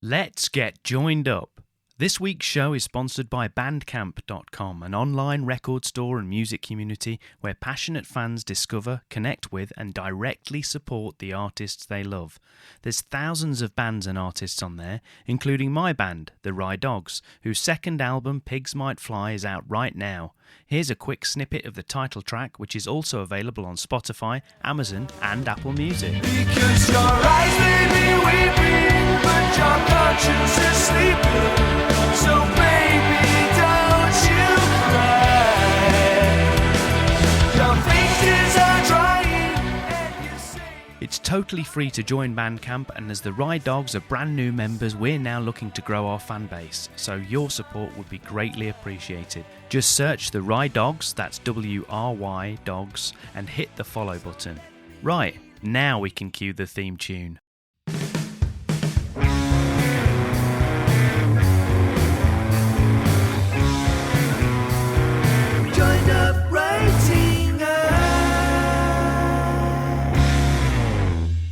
Let's get joined up. This week's show is sponsored by Bandcamp.com, an online record store and music community where passionate fans discover, connect with, and directly support the artists they love. There's thousands of bands and artists on there, including my band, the Rye Dogs, whose second album, Pigs Might Fly, is out right now. Here's a quick snippet of the title track, which is also available on Spotify, Amazon, and Apple Music. Because your eyes may be weeping, but your conscience is sleeping. So baby, don't you cry. Your faces are drying and you say... It's totally free to join Bandcamp, and as the Rye Dogs are brand new members, we're now looking to grow our fan base, so your support would be greatly appreciated. Just search the Rye Dogs, that's W-R-Y Dogs, and hit the follow button. Right, now we can cue the theme tune. Joined up writing.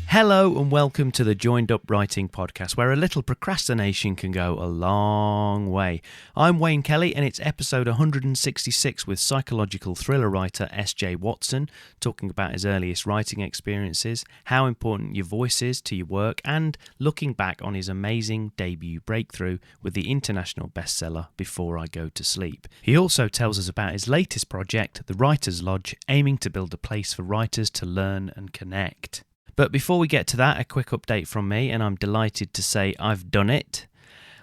Hello and welcome to the Joined Up Writing podcast, where a little procrastination can go a long way. I'm Wayne Kelly and it's episode 166 with psychological thriller writer S.J. Watson, talking about his earliest writing experiences, how important your voice is to your work, and looking back on his amazing debut breakthrough with the international bestseller Before I Go to Sleep. He also tells us about his latest project, The Writers' Lodge, aiming to build a place for writers to learn and connect. But before we get to that, a quick update from me, and I'm delighted to say I've done it.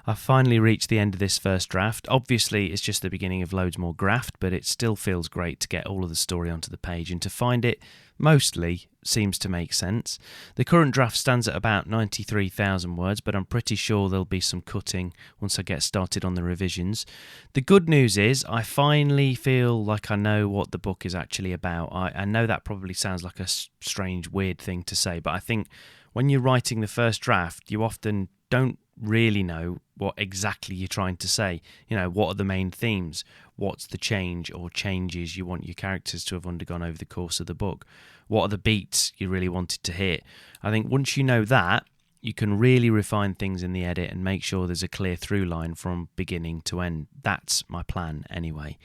I've finally reached the end of this first draft. Obviously, it's just the beginning of loads more graft, but it still feels great to get all of the story onto the page and to find it mostly seems to make sense. The current draft stands at about 93,000 words, but I'm pretty sure there'll be some cutting once I get started on the revisions. The good news is I finally feel like I know what the book is actually about. I know that probably sounds like a strange, weird thing to say, but I think when you're writing the first draft, you often don't really know what exactly you're trying to say. You know, what are the main themes? What's the change or changes you want your characters to have undergone over the course of the book? What are the beats you really wanted to hit? I think once you know that, you can really refine things in the edit and make sure there's a clear through line from beginning to end. That's my plan anyway.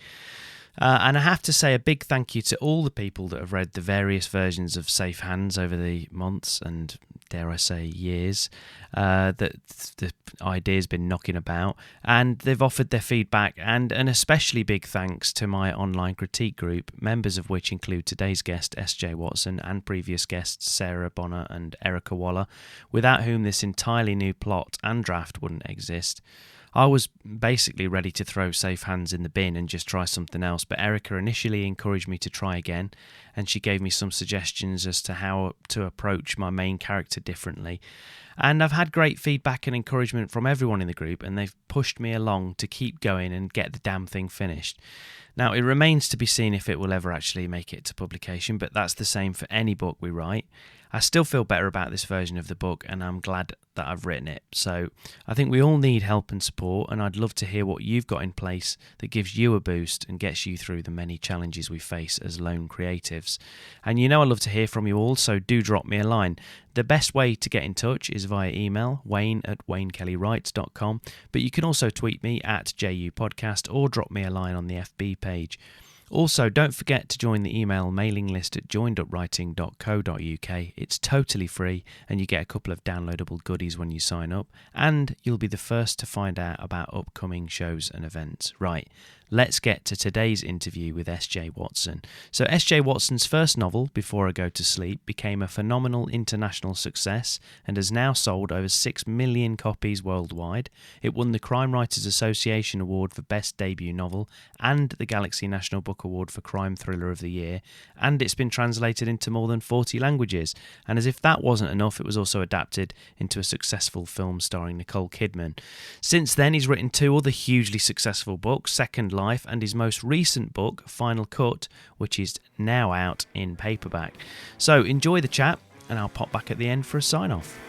And I have to say a big thank you to all the people that have read the various versions of Safe Hands over the months and, dare I say, years that the idea's been knocking about, and they've offered their feedback, and an especially big thanks to my online critique group, members of which include today's guest S.J. Watson and previous guests Sarah Bonner and Erica Waller, without whom this entirely new plot and draft wouldn't exist. I was basically ready to throw Safe Hands in the bin and just try something else, but Erica initially encouraged me to try again, and she gave me some suggestions as to how to approach my main character differently. And I've had great feedback and encouragement from everyone in the group, and they've pushed me along to keep going and get the damn thing finished. Now, it remains to be seen if it will ever actually make it to publication, but that's the same for any book we write. I still feel better about this version of the book, and I'm glad that I've written it. So I think we all need help and support, and I'd love to hear what you've got in place that gives you a boost and gets you through the many challenges we face as lone creatives. And you know I love to hear from you all, so do drop me a line. The best way to get in touch is via email, wayne@waynekellywrites.com, but you can also tweet me at JU166 or drop me a line on the FB page. Also, don't forget to join the email mailing list at joinedupwriting.co.uk. It's totally free and you get a couple of downloadable goodies when you sign up, and you'll be the first to find out about upcoming shows and events. Right, let's get to today's interview with S.J. Watson. So S.J. Watson's first novel, Before I Go to Sleep, became a phenomenal international success and has now sold over 6 million copies worldwide. It won the Crime Writers Association Award for Best Debut Novel and the Galaxy National Book Award for Crime Thriller of the Year, and it's been translated into more than 40 languages. And as if that wasn't enough, it was also adapted into a successful film starring Nicole Kidman. Since then, he's written 2 other hugely successful books, Second Life and his most recent book, Final Cut, which is now out in paperback. So enjoy the chat, and I'll pop back at the end for a sign-off.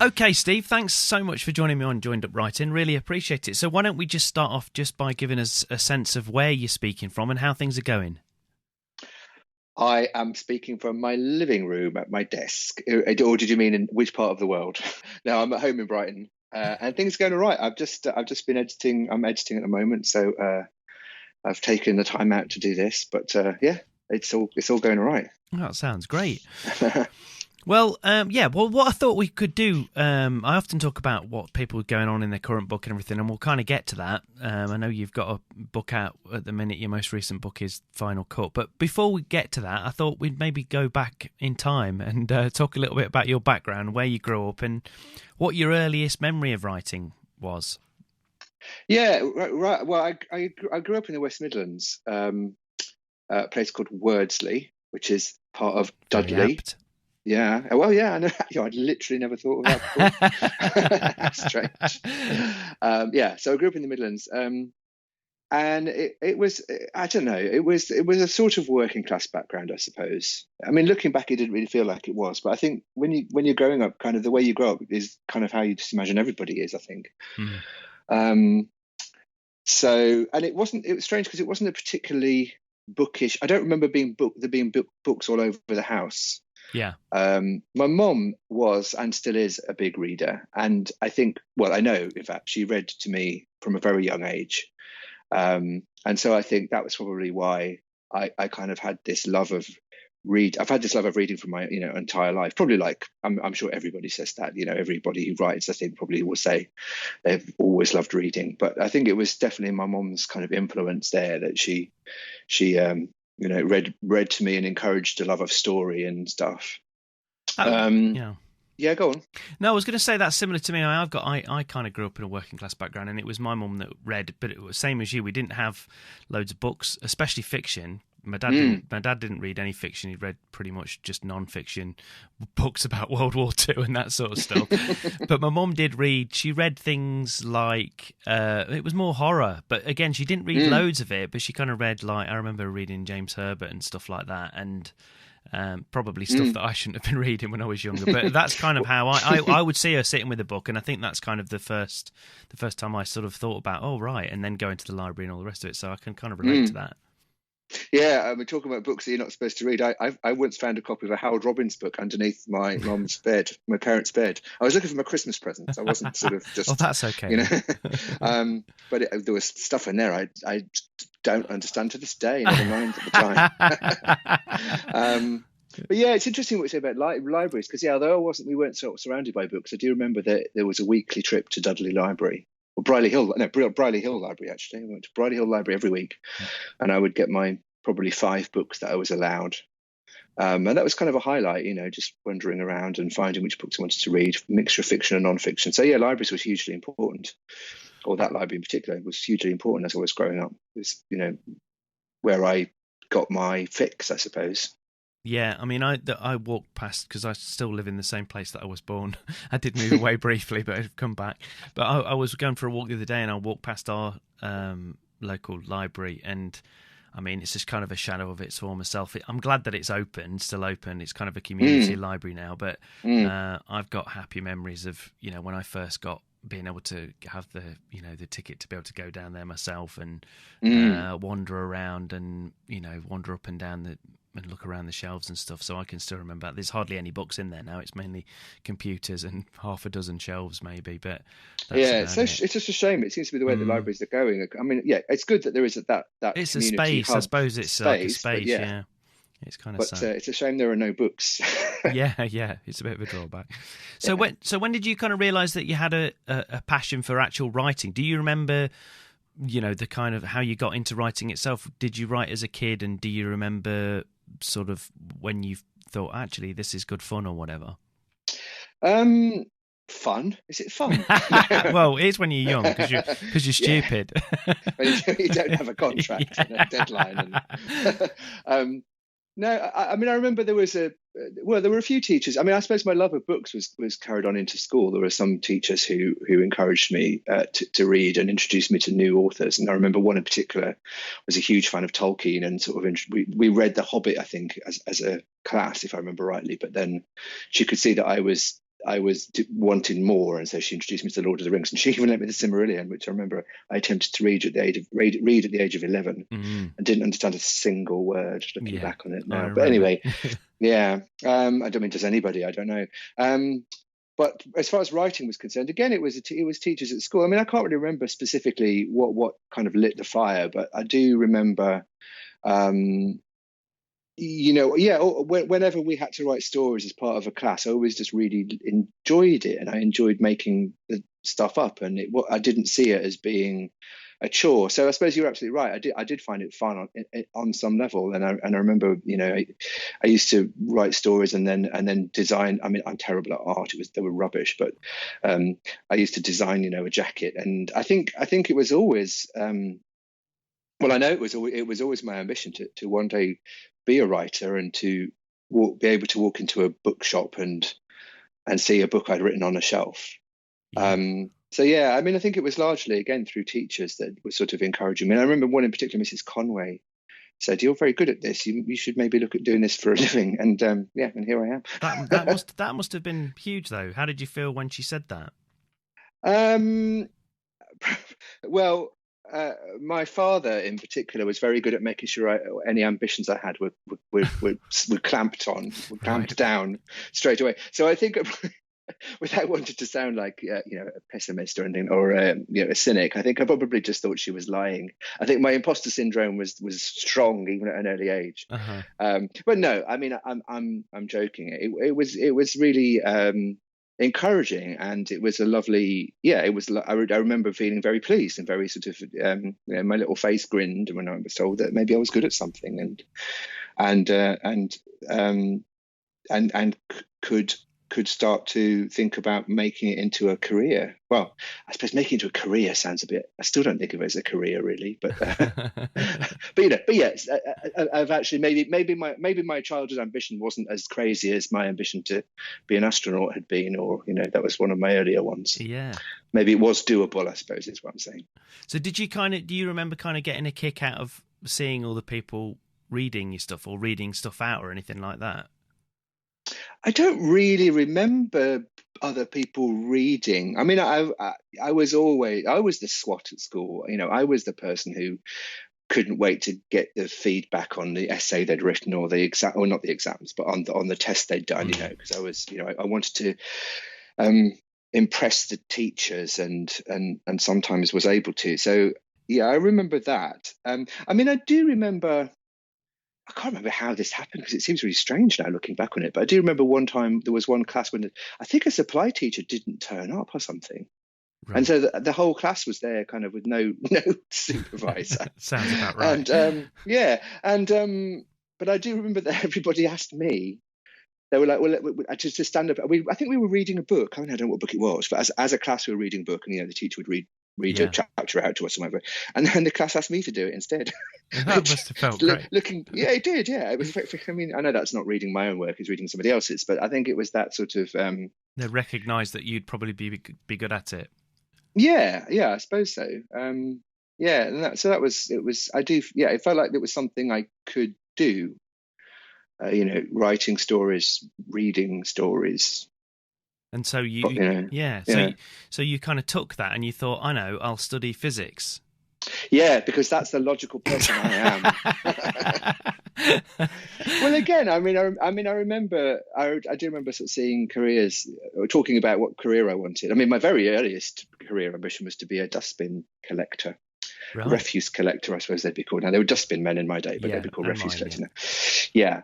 Okay, Steve, thanks so much for joining me on Joined Up Writing. Really appreciate it. So why don't we just start off just by giving us a sense of where you're speaking from and how things are going? I am speaking from my living room at my desk. Or did you mean in which part of the world? No, I'm at home in Brighton, and things are going all right. I've just been editing. I'm editing at the moment, so I've taken the time out to do this. But yeah, it's all going all right. Oh, that sounds great. Well, well, what I thought we could do, I often talk about what people are going on in their current book and everything, and we'll kind of get to that. I know you've got a book out at the minute. Your most recent book is Final Cut. But before we get to that, I thought we'd maybe go back in time and talk a little bit about your background, where you grew up, and what your earliest memory of writing was. Yeah, right. Well, I grew up in the West Midlands, a place called Wordsley, which is part of Dudley. Yeah. Well, yeah, I know. I'd literally never thought of that before. Strange. Yeah. So I grew up in the Midlands, and it was, I don't know, it was a sort of working class background, I suppose. I mean, looking back, it didn't really feel like it was, but I think when you're growing up, kind of the way you grow up is kind of how you just imagine everybody is, I think. So, and it was strange because it wasn't a particularly bookish. I don't remember there being books all over the house. Yeah. My mom was and still is a big reader, and I think, well, I know, in fact, she read to me from a very young age, and so I think that was probably why I kind of had this love of I've had this love of reading for my entire life. Probably, like, I'm sure everybody says that. Everybody who writes, I think, probably will say they've always loved reading. But I think it was definitely my mom's kind of influence there, that she read to me and encouraged a love of story and stuff. Yeah, go on. No, I was going to say that's similar to me. I kind of grew up in a working class background, and it was my mum that read, but it was same as you. We didn't have loads of books, especially fiction. My dad didn't read any fiction. He read pretty much just non-fiction books about World War II and that sort of stuff. But my mum did read. She read things like it was more horror, but again, she didn't read loads of it. But she kind of read, like, I remember reading James Herbert and stuff like that, and probably stuff that I shouldn't have been reading when I was younger. But that's kind of how I would see her sitting with a book, and I think that's kind of the first time I sort of thought about, oh right, and then going to the library and all the rest of it. So I can kind of relate to that. Yeah, we're talking about books that you're not supposed to read. I once found a copy of a Harold Robbins book underneath my mum's bed, my parents' bed. I was looking for my Christmas presents. I wasn't sort of just. Oh, that's okay. But there was stuff in there I don't understand to this day. Never mind at the time. But yeah, it's interesting what you say about libraries, because although we weren't sort of surrounded by books, I do remember that there was a weekly trip to Dudley Library. Or Briley Hill Library, actually. I went to Briley Hill Library every week, and I would get my probably 5 books that I was allowed. And that was kind of a highlight, just wandering around and finding which books I wanted to read, mixture of fiction and non-fiction. So yeah, libraries was hugely important, or that library in particular was hugely important as I was growing up. It was, where I got my fix, I suppose. Yeah, I mean, I walked past, because I still live in the same place that I was born. I did move away briefly, but I've come back. But I was going for a walk the other day, and I walked past our local library, and I mean, it's just kind of a shadow of its former self. I'm glad that it's still open. It's kind of a community library now, but I've got happy memories of, when I first got being able to have the ticket to be able to go down there myself and wander around and wander up and down and look around the shelves and stuff. So I can still remember. There's hardly any books in there now. It's mainly computers and half a dozen shelves maybe. But that's it's just a shame. It seems to be the way the libraries are going. I mean, yeah, it's good that there is that it's a space. I suppose it's like a space. Yeah. It's kind of sad. It's a shame there are no books. yeah, it's a bit of a drawback. So when did you kind of realise that you had a passion for actual writing? Do you remember, the kind of how you got into writing itself? Did you write as a kid, and do you remember sort of when you thought, actually, this is good fun or whatever? Fun? Is it fun? Well, it's when you're young because you're stupid. You don't have a contract and a deadline. No, I mean, I remember there were a few teachers. I mean, I suppose my love of books was carried on into school. There were some teachers who encouraged me to read and introduced me to new authors. And I remember one in particular was a huge fan of Tolkien, and sort of we read The Hobbit, I think, as a class, if I remember rightly. But then she could see that I was wanting more, and so she introduced me to the Lord of the Rings, and she even let me the Silmarillion, which I remember I attempted to read at the age of 11, and didn't understand a single word. Looking back on it now, but anyway, yeah. I don't mean, does anybody? I don't know. But as far as writing was concerned, again, it was teachers at school. I mean, I can't really remember specifically what kind of lit the fire, but I do remember. Whenever we had to write stories as part of a class, I always just really enjoyed it, and I enjoyed making the stuff up, and I didn't see it as being a chore. So I suppose you're absolutely right. I did find it fun on some level, and I remember, I used to write stories and then design. I mean, I'm terrible at art. They were rubbish, but I used to design, a jacket, and I think it was always. Well, I know it was always my ambition to one day be a writer, and to be able to walk into a bookshop and see a book I'd written on a shelf. Yeah. So yeah, I mean, I think it was largely again through teachers that were sort of encouraging me. And I remember one in particular, Mrs. Conway, said, "You're very good at this. You should maybe look at doing this for a living." And and here I am. That must have been huge, though. How did you feel when she said that? Well. My father, in particular, was very good at making sure any ambitions I had were clamped down straight away. So I think, without wanting to sound like a pessimist or anything, or a cynic, I think I probably just thought she was lying. I think my imposter syndrome was strong even at an early age. But no, I mean, I'm joking. It was really. Encouraging, and it was a lovely. It was. I remember feeling very pleased and very sort of. My little face grinned when I was told that maybe I was good at something, and could start to think about making it into a career. Well, I suppose making it into a career sounds a bit. I still don't think of it as a career really, but but yes, I've actually maybe my childhood ambition wasn't as crazy as my ambition to be an astronaut had been, or that was one of my earlier ones. Yeah, maybe it was doable, I suppose is what I'm saying. So do you remember kind of getting a kick out of seeing all the people reading your stuff or reading stuff out or anything like that? I don't really remember other people reading. I mean, I was the SWAT at school. I was the person who couldn't wait to get the feedback on the essay they'd written, or the exam, or not the exams, but on the test they'd done. Because I was, I wanted to impress the teachers, and sometimes was able to. So yeah, I remember that. I mean, I do remember. I can't remember how this happened because it seems really strange now looking back on it. But I do remember one time there was one class when I think a supply teacher didn't turn up or something. Right. And so the whole class was there kind of with no supervisor. Sounds about right. And but I do remember that everybody asked me. They were like, well, just to stand up. I think we were reading a book. I mean, I don't know what book it was, but as a class we were reading a book, and the teacher would read a chapter out to us or whatever, and then the class asked me to do it instead. That must have felt great. It did. Yeah, it was. I mean, I know that's not reading my own work; it's reading somebody else's. But I think it was that sort of. They recognised that you'd probably be good at it. Yeah, I suppose so. And that was. It was. I do. Yeah, it felt like it was something I could do. Writing stories, reading stories. And so so you kind of took that and you thought, I know, I'll study physics. Yeah, because that's the logical person I am. Well, again, I remember, I do remember sort of seeing careers, or talking about what career I wanted. I mean, my very earliest career ambition was to be a dustbin collector. Right. Refuse collector, I suppose they'd be called now. They were dustbin men in my day, but they'd be called refuse collector now. Yeah,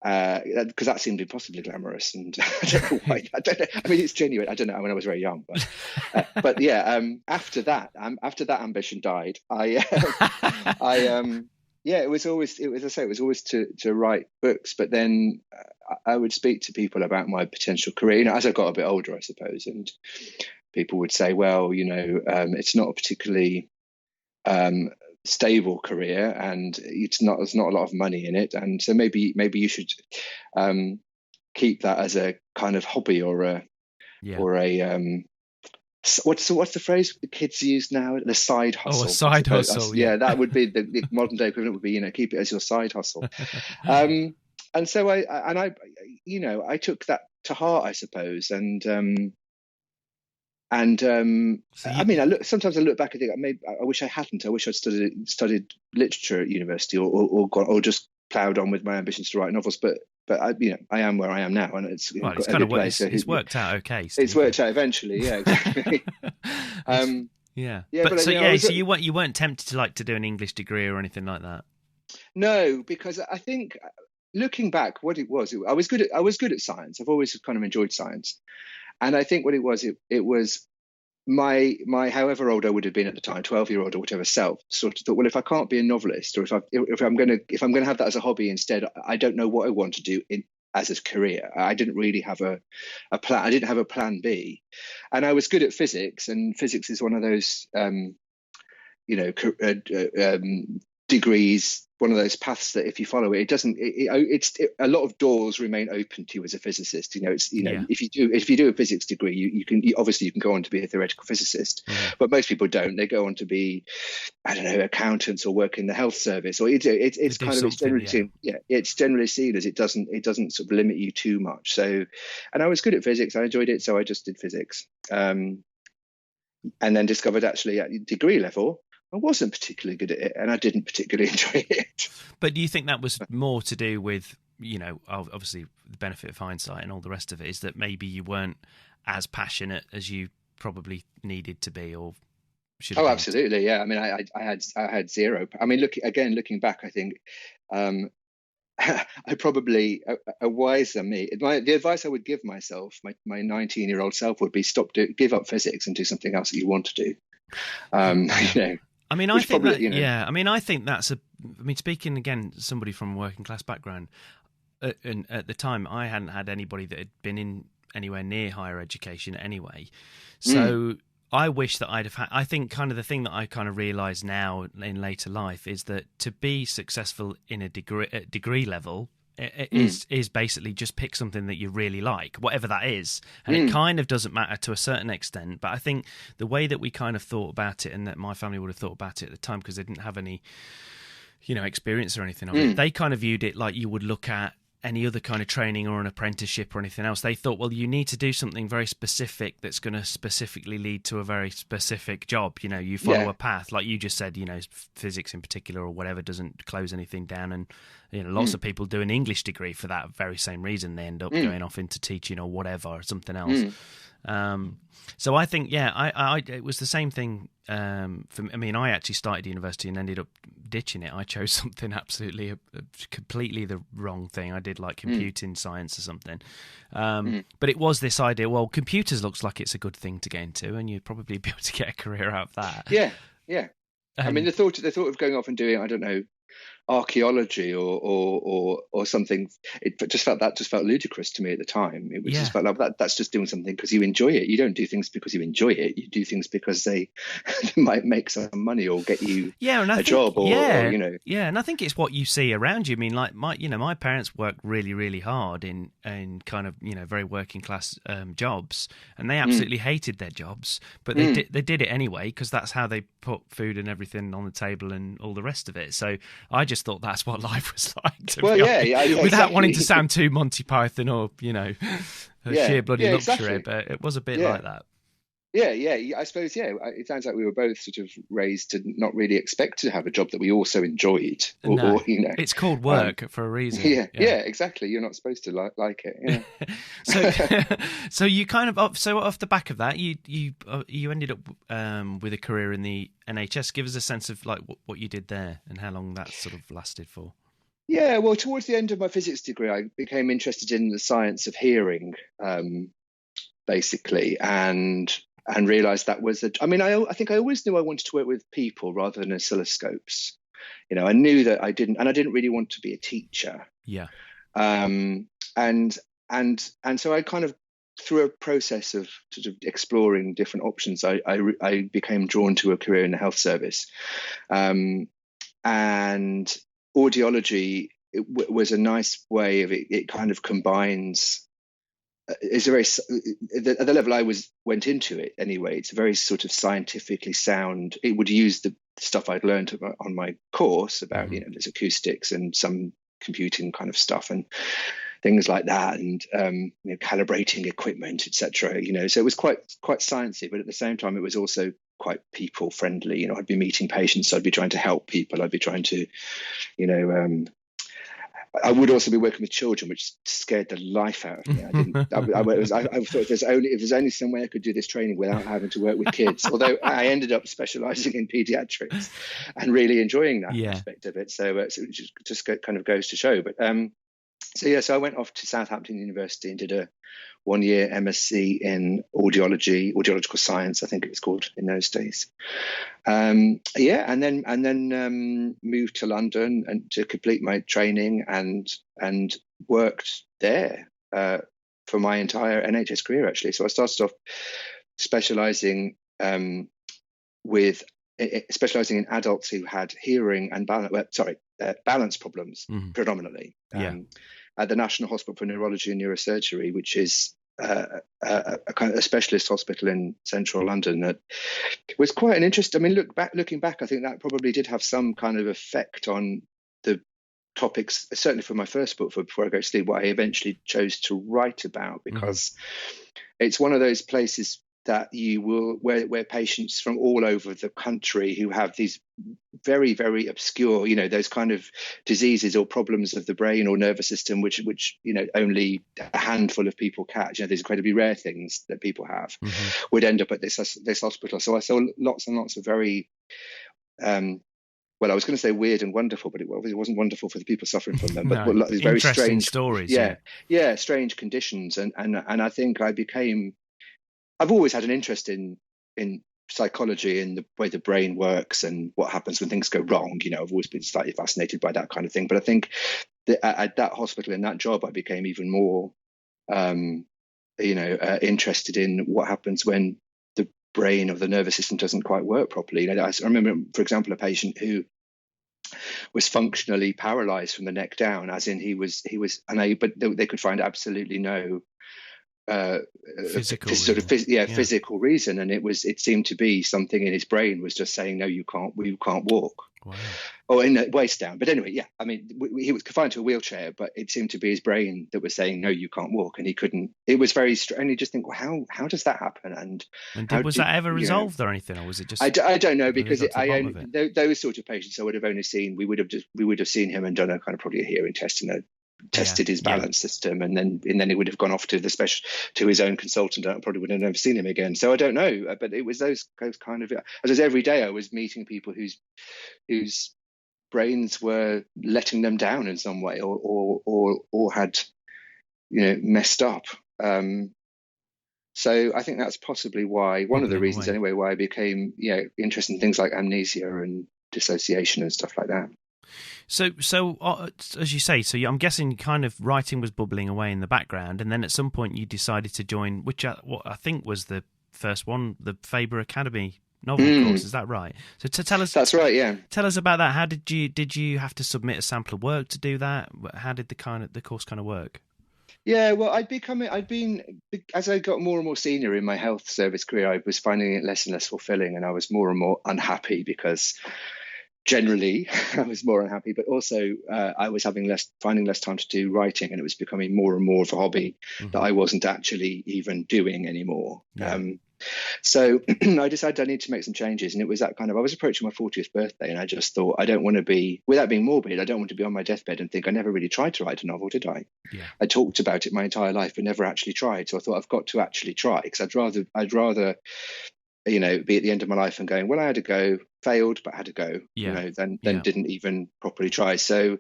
because that seemed impossibly glamorous, and I don't know why. I don't know. I mean, it's genuine. I don't know when I was very young, but yeah. After that ambition died. It was always to write books, but then I would speak to people about my potential career. As I got a bit older, I suppose, and people would say, well, it's not a particularly stable career, and there's not a lot of money in it, and so maybe you should keep that as a kind of hobby or a what's the phrase the kids use now, the side hustle. A side hustle. Yeah, that would be the modern day equivalent would be keep it as your side hustle. And so I took that to heart, I suppose. And So I mean, sometimes I look back and think maybe I wish I hadn't. I wish I'd studied literature at university, or just ploughed on with my ambitions to write novels. But I, I am where I am now, and it's well, got it's a kind good of place. So it's worked out okay, Steve. It's worked out eventually, yeah, exactly. Yeah, yeah, but so you you weren't tempted to do an English degree or anything like that. No, because I think looking back, what it was, I was good at science. I've always kind of enjoyed science, and I think what it was my however old I would have been at the time, 12-year-old or whatever self, sort of thought, well, if I can't be a novelist, or if I'm gonna have that as a hobby instead, I don't know what I want to do as a career. I didn't really have a plan. I didn't have a plan B, and I was good at physics, and physics is one of those degrees, one of those paths that if you follow it, a lot of doors remain open to you as a physicist. If you do a physics degree, you can obviously go on to be a theoretical physicist, but most people don't. They go on to be, I don't know, accountants or work in the health service, or it's generally seen as it doesn't sort of limit you too much. So, and I was good at physics, I enjoyed it, so I just did physics, and then discovered actually at degree level I wasn't particularly good at it, and I didn't particularly enjoy it. But do you think that was more to do with, obviously the benefit of hindsight and all the rest of it, is that maybe you weren't as passionate as you probably needed to be, or should have been? Absolutely, yeah. I mean, I had zero. I mean, looking back, I think I probably a wiser me. The advice I would give myself, my 19-year-old self, would be give up physics and do something else that you want to do. I mean, I think I mean, I think that's speaking again, somebody from a working class background, and at the time, I hadn't had anybody that had been in anywhere near higher education anyway. So I wish that I'd have had. I think kind of the thing that I kind of realise now in later life is that to be successful in a degree level is basically just pick something that you really like, whatever that is, and it kind of doesn't matter to a certain extent. But I think the way that we kind of thought about it, and that my family would have thought about it at the time, because they didn't have any experience or anything of it, they kind of viewed it like you would look at any other kind of training or an apprenticeship or anything else. They thought, well, you need to do something very specific that's going to specifically lead to a very specific job. You follow a path, like you just said, physics in particular or whatever doesn't close anything down. And, lots of people do an English degree for that very same reason. They end up going off into teaching or whatever, or something else. So I think, it was the same thing. I actually started university and ended up ditching it. I chose something absolutely, completely the wrong thing. I did like computing science or something. But it was this idea, well, computers looks like it's a good thing to get into, and you'd probably be able to get a career out of that. Yeah. I mean, the thought of going off and doing, I don't know, archaeology or something, it just felt ludicrous to me at the time. It was just felt like that's just doing something because you enjoy it. You don't do things because you enjoy it. You do things because they might make some money or get you a job and I think it's what you see around you. I mean, like my parents worked really, really hard in kind of very working class jobs, and they absolutely hated their jobs, but they did it anyway because that's how they put food and everything on the table and all the rest of it. So I just thought that's what life was like. Without exactly. wanting to sound too Monty Python or sheer bloody luxury, but it was a bit like that. Yeah. I suppose, it sounds like we were both sort of raised to not really expect to have a job that we also enjoyed. It's called work for a reason. Yeah, exactly. You're not supposed to like it. Yeah. So you kind of off the back of that, you ended up with a career in the NHS. Give us a sense of like what you did there and how long that sort of lasted for. Yeah, well, towards the end of my physics degree, I became interested in the science of hearing, basically, and realized that was I think I always knew I wanted to work with people rather than oscilloscopes. I knew that I didn't really want to be a teacher. Yeah. And so I kind of, through a process of sort of exploring different options, I became drawn to a career in the health service. And audiology was a nice way of it. It kind of combines. It's a very, at the level I went into it anyway, it's a very sort of scientifically sound. It would use the stuff I'd learned on my course about, there's acoustics and some computing kind of stuff. And things like that, and calibrating equipment, etc. So it was quite sciencey, but at the same time, it was also quite people friendly. I'd be meeting patients, so I'd be trying to help people. I'd be trying to, I would also be working with children, which scared the life out of me. I thought if there's only some way I could do this training without having to work with kids. Although I ended up specialising in paediatrics and really enjoying that aspect of it. So it just kind of goes to show. But so I went off to Southampton University and did a 1-year MSc in audiological science, I think it was called in those days. And then moved to London and to complete my training and worked there for my entire NHS career, actually. So I started off specialising in adults who had hearing and balance problems predominantly. At the National Hospital for Neurology and Neurosurgery, which is a kind of a specialist hospital in central London. That was quite an interest. I mean, looking back, I think that probably did have some kind of effect on the topics, certainly for my first book, for Before I Go to Sleep, what I eventually chose to write about, because it's one of those places that where patients from all over the country who have these very, very obscure, those kind of diseases or problems of the brain or nervous system, which only a handful of people catch. These incredibly rare things that people have would end up at this hospital. So I saw lots and lots of very, I was going to say weird and wonderful, but it wasn't wonderful for the people suffering from them. But no, very strange stories. Strange conditions, and I think I've always had an interest in psychology and the way the brain works and what happens when things go wrong. I've always been slightly fascinated by that kind of thing. But I think that at that hospital, in that job, I became even more, interested in what happens when the brain or the nervous system doesn't quite work properly. I remember, for example, a patient who was functionally paralyzed from the neck down, as in he was unable, but they could find absolutely no physical reason, and it seemed to be something in his brain was just saying, no, you can't walk. Wow. Or in the waist down. But anyway, he was confined to a wheelchair, but it seemed to be his brain that was saying, no, you can't walk, and he couldn't. It was very strange. And you just think, well, how does that happen? And was that ever resolved or anything, or was it just? I don't know, because those sort of patients I would have only seen. We would have seen him and done a kind of probably a hearing test and tested his balance system, and then he would have gone off to his own consultant, and I probably would have never seen him again. So I don't know, but it was those kind of, as every day I was meeting people whose brains were letting them down in some way, or had messed up. So I think that's possibly one of the reasons anyway why I became interested in things like amnesia and dissociation and stuff like that. So as you say, I'm guessing kind of writing was bubbling away in the background, and then at some point you decided to join, what I think was the first one, the Faber Academy novel course. Is that right? So tell us. That's right. Yeah. Tell us about that. How did you have to submit a sample of work to do that? How did the course kind of work? Yeah, well, as I got more and more senior in my health service career, I was finding it less and less fulfilling, and I was more and more unhappy because. Generally, I was more unhappy, but also I was finding less time to do writing, and it was becoming more and more of a hobby that I wasn't actually even doing anymore. Yeah. So I decided I need to make some changes, and it was that kind of, I was approaching my 40th birthday, and I just thought, I don't want to be, without being morbid, I don't want to be on my deathbed and think I never really tried to write a novel, did I? Yeah. I talked about it my entire life, but never actually tried. So I thought I've got to actually try, because I'd rather be at the end of my life and going, well, I had a go, failed, but had a go, then didn't even properly try. So,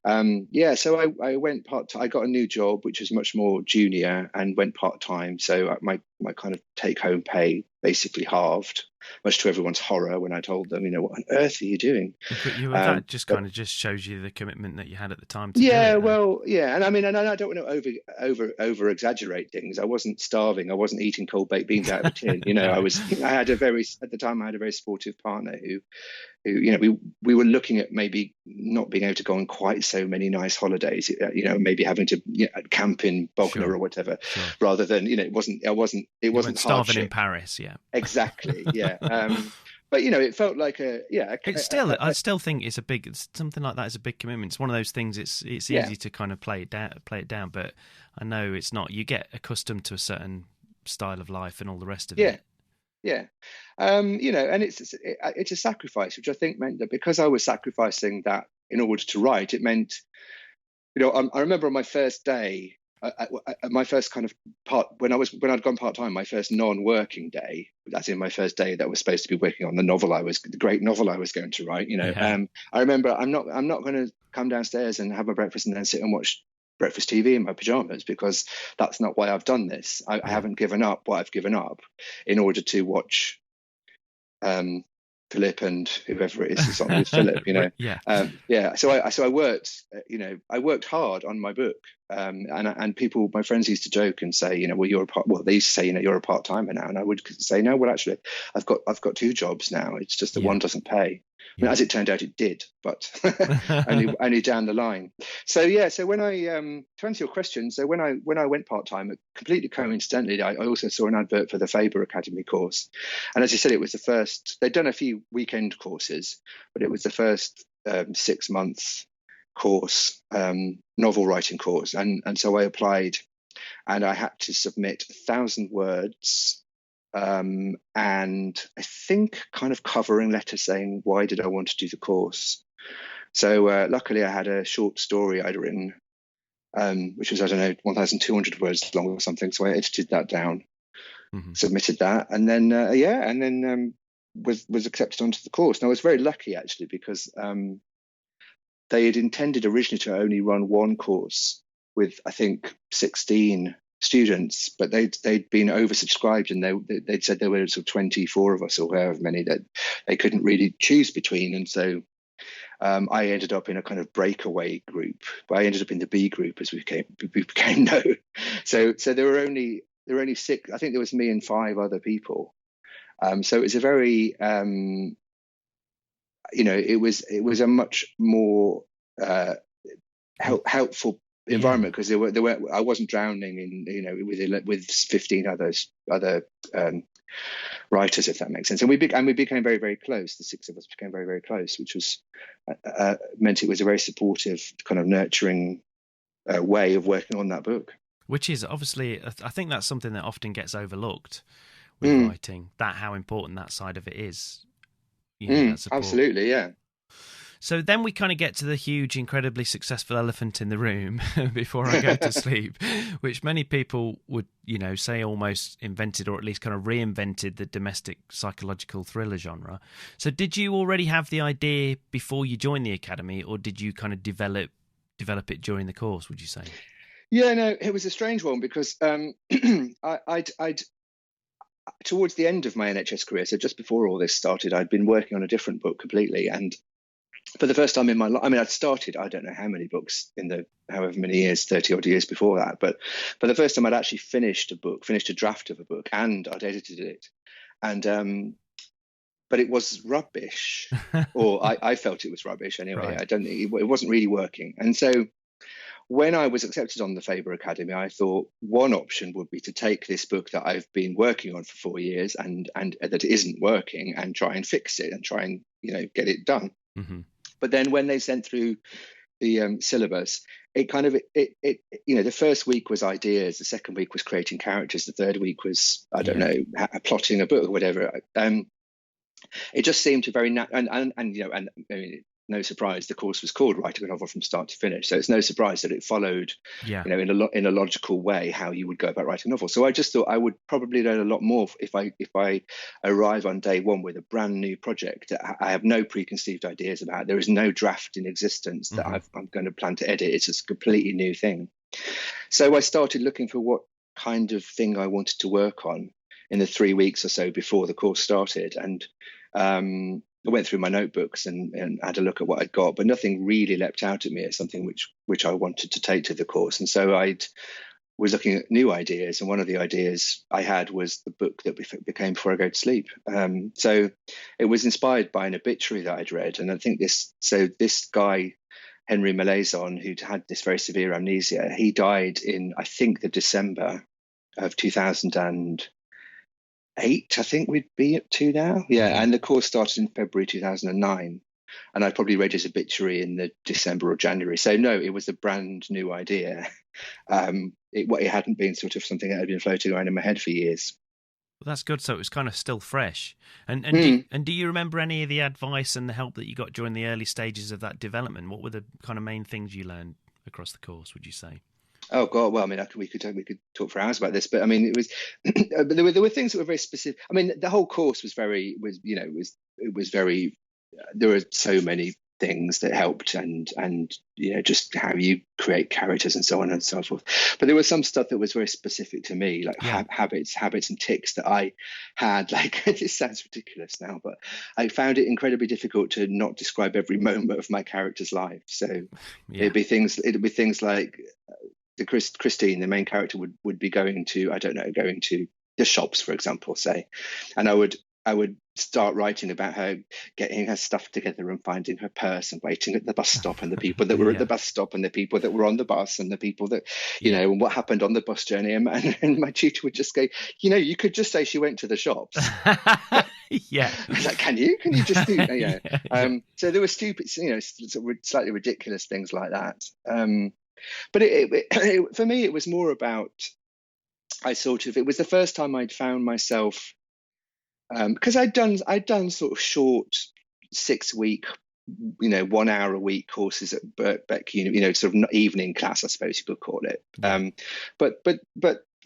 so I went part-time. I got a new job, which was much more junior, and went part-time. So my kind of take-home pay basically halved, much to everyone's horror when I told them, what on earth are you doing? That just kind of just shows you the commitment that you had at the time. And I mean, and I don't want to over exaggerate things. I wasn't starving. I wasn't eating cold baked beans out of a tin. I had a very supportive partner who we were looking at maybe not being able to go on quite so many nice holidays, maybe having to camp in Bognor or whatever, rather than, it wasn't starving hardship. in Paris. Yeah, exactly. Yeah. but it felt like It's still, I still think it's something like that is a big commitment. It's one of those things. It's easy to kind of play it down, but I know it's not. You get accustomed to a certain style of life and all the rest of it. Yeah. And it's a sacrifice, which I think meant that because I was sacrificing that in order to write, it meant, I remember on my first day, my first kind of part when I'd gone part time, my first non-working day, as in my first day that was supposed to be working on the great novel I was going to write. I remember I'm not going to come downstairs and have my breakfast and then sit and watch breakfast TV in my pajamas, because that's not why I've done this. I haven't given up what I've given up in order to watch Philip and whoever it is who's on with Philip, So I worked, I worked hard on my book, and people, my friends used to joke and say, they used to say, you're a part timer now, and I would say, no, well, actually, I've got two jobs now. It's just that one doesn't pay. I mean, as it turned out, it did, but only down the line. So when I to answer your question, so when I went part time, completely coincidentally, I also saw an advert for the Faber Academy course, and as you said, it was the first. They'd done a few weekend courses, but it was the first 6 months course, novel writing course, and so I applied, and I had to submit 1,000 words. And I think kind of covering letter saying, why did I want to do the course? So luckily I had a short story I'd written, which was, 1,200 words long or something. So I edited that down, submitted that, and then was accepted onto the course. And I was very lucky, actually, because they had intended originally to only run one course with, I think, 16 students, but they'd been oversubscribed, and they'd said there were sort of 24 of us, or however many, that they couldn't really choose between. And so I ended up in a kind of breakaway group, but I ended up in the B group, as we became known. So there were only 6. I think there was me and 5 other people. So it was a very it was a much more helpful environment, because I wasn't drowning in with 15 other writers, if that makes sense. And we became very, very close. The 6 of us became very, very close, which was meant it was a very supportive, kind of nurturing way of working on that book. Which is obviously, I think that's something that often gets overlooked with writing, that how important that side of it is. That support. Absolutely, yeah. So then we kind of get to the huge, incredibly successful elephant in the room before I go to sleep, which many people would, say almost invented, or at least kind of reinvented, the domestic psychological thriller genre. So did you already have the idea before you joined the academy, or did you kind of develop it during the course, would you say? Yeah, no, it was a strange one, because I'd towards the end of my NHS career, so just before all this started, I'd been working on a different book completely, and for the first time in my life, I'd started, I don't know how many books in the however many years, 30 odd years before that, but for the first time I'd actually finished a draft of a book, and I'd edited it, and but it was rubbish, or I felt it was rubbish anyway. Right. I don't think it wasn't really working. And so when I was accepted on the Faber Academy, I thought one option would be to take this book that I've been working on for 4 years and that isn't working, and try and fix it and try and get it done. Mm-hmm. But then when they sent through the syllabus, it kind of the first week was ideas, the second week was creating characters, the third week was plotting a book or whatever. It just seemed to very no surprise, the course was called Writing a Novel from Start to Finish. So it's no surprise that it followed, in a logical way, how you would go about writing a novel. So I just thought I would probably learn a lot more if I arrive on day one with a brand new project that I have no preconceived ideas about. There is no draft in existence that I'm going to plan to edit. It's a completely new thing. So I started looking for what kind of thing I wanted to work on in the 3 weeks or so before the course started. And I went through my notebooks and had a look at what I'd got, but nothing really leapt out at me as something which I wanted to take to the course. And so I was looking at new ideas, and one of the ideas I had was the book that became Before I Go to Sleep. So it was inspired by an obituary that I'd read, and I think this guy, Henry Molaison, who'd had this very severe amnesia, he died in, I think, the December of 2000 8, I think we'd be up to now. Yeah, and the course started in February 2009, and I probably read his obituary in the December or January. So no, it was a brand new idea. It hadn't been sort of something that had been floating around in my head for years. Well, that's good. So it was kind of still fresh. And do you remember any of the advice and the help that you got during the early stages of that development? What were the kind of main things you learned across the course, would you say? Oh God! Well, I mean, we could talk for hours about this, but I mean, it was there were things that were very specific. I mean, the whole course was very there were so many things that helped, and just how you create characters and so on and so forth. But there was some stuff that was very specific to me, like habits and tics that I had. Like, this sounds ridiculous now, but I found it incredibly difficult to not describe every moment of my character's life. So it'd be things like Christine, the main character, would be going to the shops, for example, say, and I would start writing about her getting her stuff together and finding her purse and waiting at the bus stop, and the people that were at the bus stop, and the people that were on the bus, and the people that and what happened on the bus journey. And my tutor would just go, you could just say she went to the shops. Yeah. I was like, can you just do that? So there were stupid, slightly ridiculous things like that. But it for me, it was more about, it was the first time I'd found myself, because I'd done sort of short 6-week, 1 hour a week courses at Birkbeck, sort of evening class, I suppose you could call it. But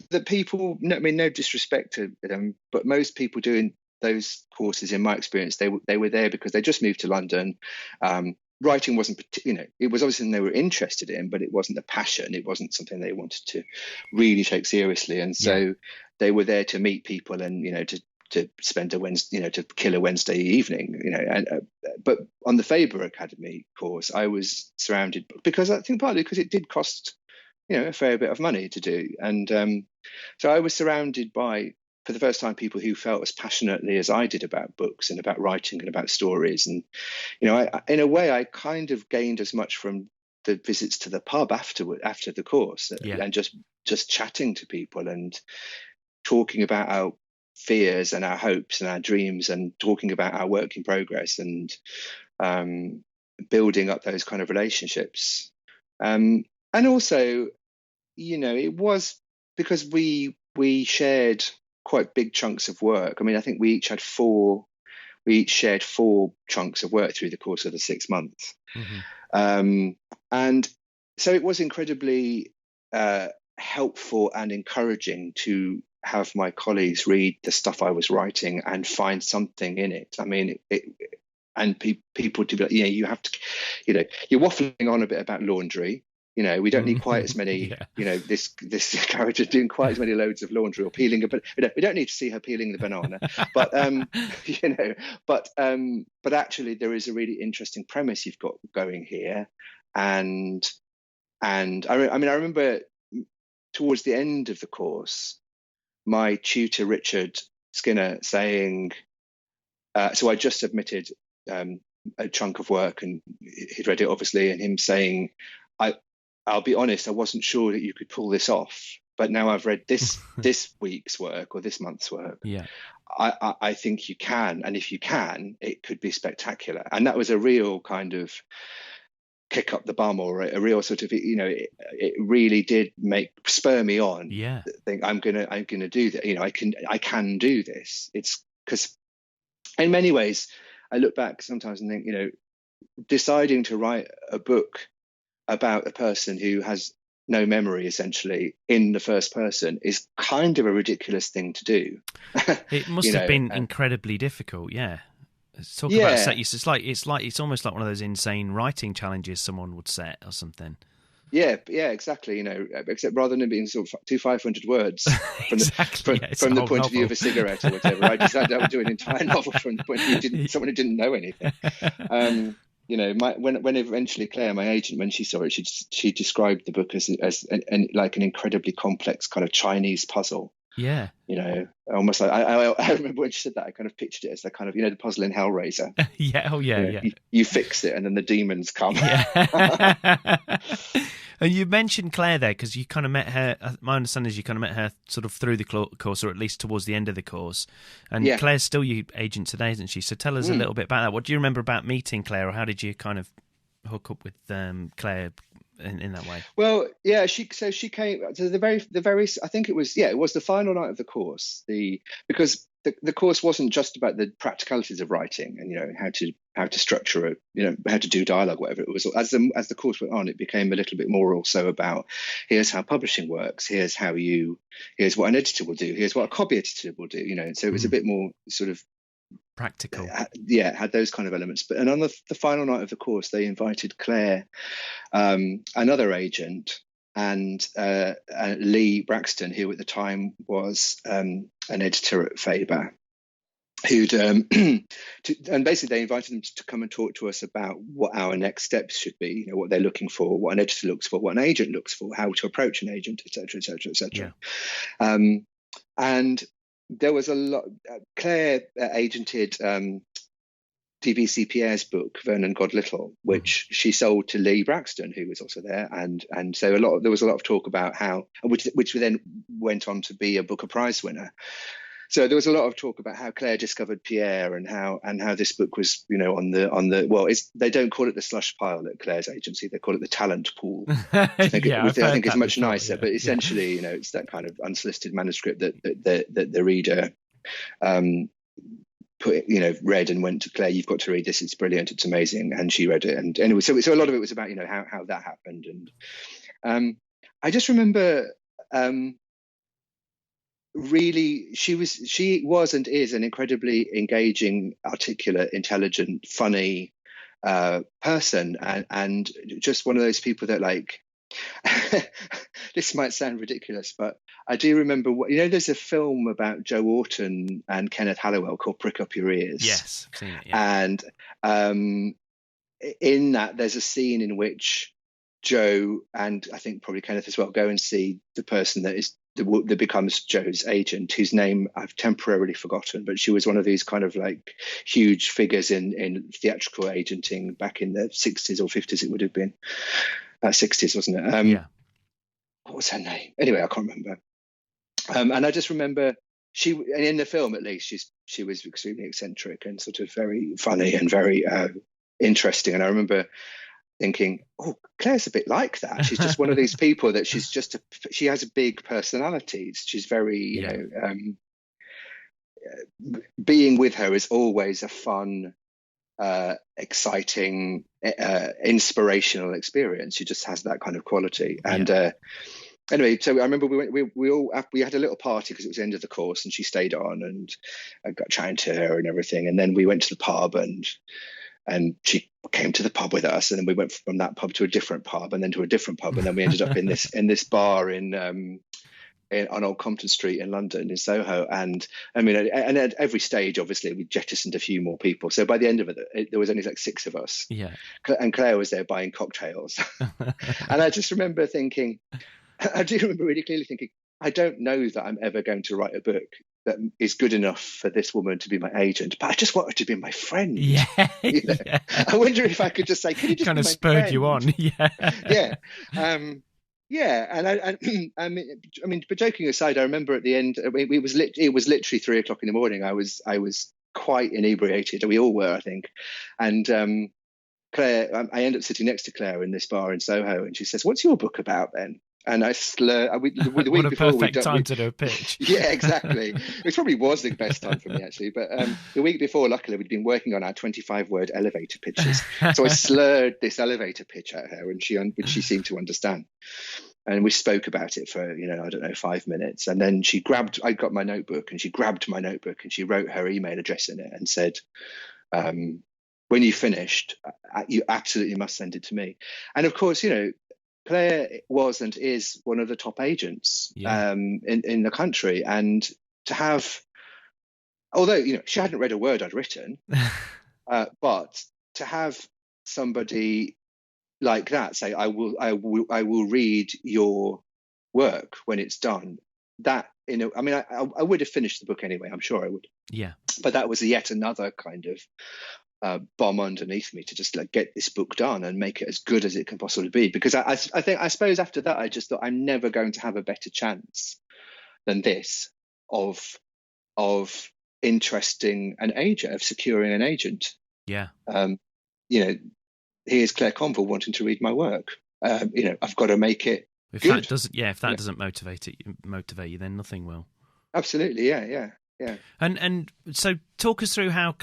the people, no disrespect to them, but most people doing those courses, in my experience, they were there because they just moved to London. Writing wasn't, it was obviously something they were interested in, but it wasn't a passion. It wasn't something they wanted to really take seriously. And so they were there to meet people and, to spend a Wednesday, to kill a Wednesday evening, but on the Faber Academy course, I was surrounded, because I think partly because it did cost, a fair bit of money to do. And so I was surrounded by, for the first time, people who felt as passionately as I did about books and about writing and about stories. And, in a way, I kind of gained as much from the visits to the pub after the course, and just chatting to people and talking about our fears and our hopes and our dreams, and talking about our work in progress, and building up those kind of relationships. And also, it was because we shared quite big chunks of work. I mean, I think we each shared 4 chunks of work through the course of the 6 months. And so it was incredibly helpful and encouraging to have my colleagues read the stuff I was writing and find something in it. I mean, people to be like, you have to, you're waffling on a bit about laundry. We don't need quite as many, this character doing quite as many loads of laundry or peeling, but we don't need to see her peeling the banana. But but actually there is a really interesting premise you've got going here, and I remember towards the end of the course, my tutor Richard Skinner saying, so I just submitted a chunk of work, and he'd read it obviously, and him saying, I'll be honest, I wasn't sure that you could pull this off, but now I've read this week's work or this month's work. I think you can, and if you can, it could be spectacular. And that was a real kind of kick up the bum, or a real sort of, it really did spur me on. Think I'm gonna do that. I can do this. It's because in many ways I look back sometimes and think, deciding to write a book about a person who has no memory, essentially, in the first person, is kind of a ridiculous thing to do. It must have been incredibly difficult. Talk about set. It's almost like one of those insane writing challenges someone would set or something. Yeah, exactly. Except rather than being sort of 500 words from the point of view of a cigarette or whatever, I decided I would do an entire novel from the point of view of someone who didn't know anything. When eventually Claire, my agent, when she saw it, she described the book as like an incredibly complex kind of Chinese puzzle. Almost like I remember when she said that, I kind of pictured it as the kind of the puzzle in Hellraiser. Yeah. You fix it and then the demons come. And you mentioned Claire there because you kind of met her. My understanding is you kind of met her sort of through the course, or at least towards the end of the course. And Yeah. Claire's still your agent today, isn't she? So tell us a little bit about that. What do you remember about meeting Claire, or how did you kind of hook up with Claire in that way? Well, yeah, she came to the very I think it was the final night of the course. Because the course wasn't just about the practicalities of writing and how to structure it, how to do dialogue, whatever. It was as the course went on, it became a little bit more also about here's how publishing works, here's what an editor will do, here's what a copy editor will do, and so it was a bit more sort of practical. Had those kind of elements. But on the final night of the course, they invited Claire, another agent, and Lee Braxton, who at the time was an editor at Faber, who'd and basically they invited them to come and talk to us about what our next steps should be, what they're looking for, what an editor looks for, what an agent looks for, how to approach an agent, etc., etc., etc. And there was a lot. Claire agented DVC Pierre's book, Vernon God Little, which she sold to Lee Braxton, who was also there, and so there was a lot of talk about how, which then went on to be a Booker Prize winner. So there was a lot of talk about how Claire discovered Pierre and how this book was, on the they don't call it the slush pile at Claire's agency, they call it the talent pool. I think it's much nicer, but essentially, it's that kind of unsolicited manuscript that the reader read and went to Claire, you've got to read this, it's brilliant, it's amazing, and she read it. And anyway, so a lot of it was about how that happened. And I just remember really she was and is an incredibly engaging, articulate, intelligent, funny person, and just one of those people that, like, this might sound ridiculous, but I do remember there's a film about Joe Orton and Kenneth Halliwell called Prick Up Your Ears. Yes, I've seen it, yeah. And in that there's a scene in which Joe, and I think probably Kenneth as well, go and see the person that becomes Joe's agent, whose name I've temporarily forgotten, but she was one of these kind of like huge figures in theatrical agenting back in the 60s or 50s. It would have been 60s, wasn't it? What was her name? Anyway, I can't remember. And I just remember and in the film at least, she was extremely eccentric and sort of very funny and very interesting. And I remember thinking, oh, Claire's a bit like that. She's just one of these people that she has a big personality. She's very, being with her is always a fun, exciting, inspirational experience. She just has that kind of quality. And anyway, so I remember we had a little party because it was the end of the course, and she stayed on, and I got chatting to her and everything. And then we went to the pub, and she came to the pub with us, and then we went from that pub to a different pub, and then to a different pub, and then we ended up in this bar on Old Compton Street in London, in Soho. And I mean, and at every stage, obviously, we jettisoned a few more people. So by the end of it, there was only like 6 of us. Yeah. And Claire was there buying cocktails. And I just remember thinking, I do remember really clearly thinking, I don't know that I'm ever going to write a book that is good enough for this woman to be my agent, but I just want her to be my friend. Yeah. I wonder if I could just say, can you just kind be of my spurred friend? you on. Yeah. I mean, but joking aside, I remember at the end, it was literally 3 o'clock in the morning. I was quite inebriated. We all were, I think. And Claire, I end up sitting next to Claire in this bar in Soho, and she says, "What's your book about then?" And I slur. The week what a before, perfect time to do a pitch. Yeah, exactly. It probably was the best time for me, actually. But the week before, luckily, we'd been working on our 25-word elevator pitches. So I slurred this elevator pitch at her, which she seemed to understand. And we spoke about it for, I don't know, 5 minutes. And then I got my notebook, and she grabbed my notebook, and she wrote her email address in it and said, when you finished, you absolutely must send it to me. And of course, Claire was and is one of the top agents in the country. And to have, although, she hadn't read a word I'd written, but to have somebody like that say, I will read your work when it's done, that, I would have finished the book anyway, I'm sure I would. Yeah. But that was yet another kind of bomb underneath me to just like get this book done and make it as good as it can possibly be. Because I suppose after that, I just thought I'm never going to have a better chance than this of interesting an agent, of securing an agent. Yeah. Here's Claire Conville wanting to read my work. I've got to make it If good. that doesn't motivate you, then nothing will. Absolutely, yeah. And so talk us through how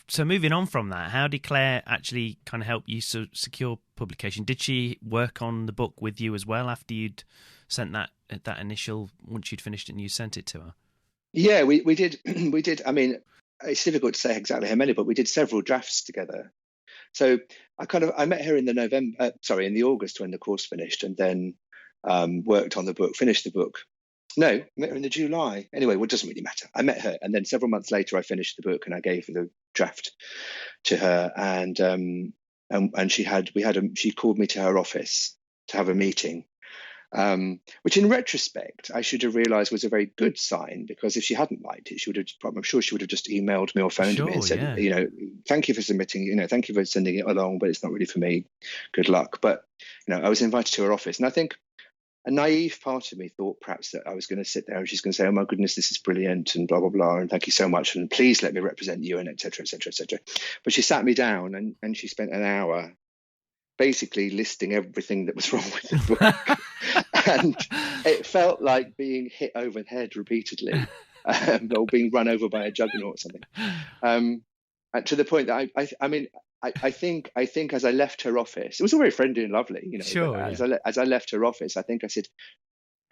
so moving on from that, how did Claire actually kind of help you secure publication? Did she work on the book with you as well after you'd sent that initial, once you'd finished it and you sent it to her? Yeah, we did. We did. I mean, it's difficult to say exactly how many, but we did several drafts together. So I met her in the August when the course finished, and then worked on the book, finished the book. No, I met her in the July. Anyway, it doesn't really matter. I met her, and then several months later, I finished the book and I gave the draft to her, and she called me to her office to have a meeting, which in retrospect I should have realised was a very good sign, because if she hadn't liked it, I'm sure she would have just emailed me or phoned me and said, thank you for submitting, thank you for sending it along, but it's not really for me. Good luck. But I was invited to her office, and I think a naive part of me thought perhaps that I was going to sit there and she's going to say, oh my goodness, this is brilliant and blah, blah, blah, and thank you so much, and please let me represent you, and et cetera, et cetera, et cetera. But she sat me down and she spent an hour basically listing everything that was wrong with the book. And it felt like being hit over the head repeatedly, or being run over by a juggernaut or something. To the point that I think as I left her office, it was all very friendly and lovely, Sure. As I left her office, I think I said,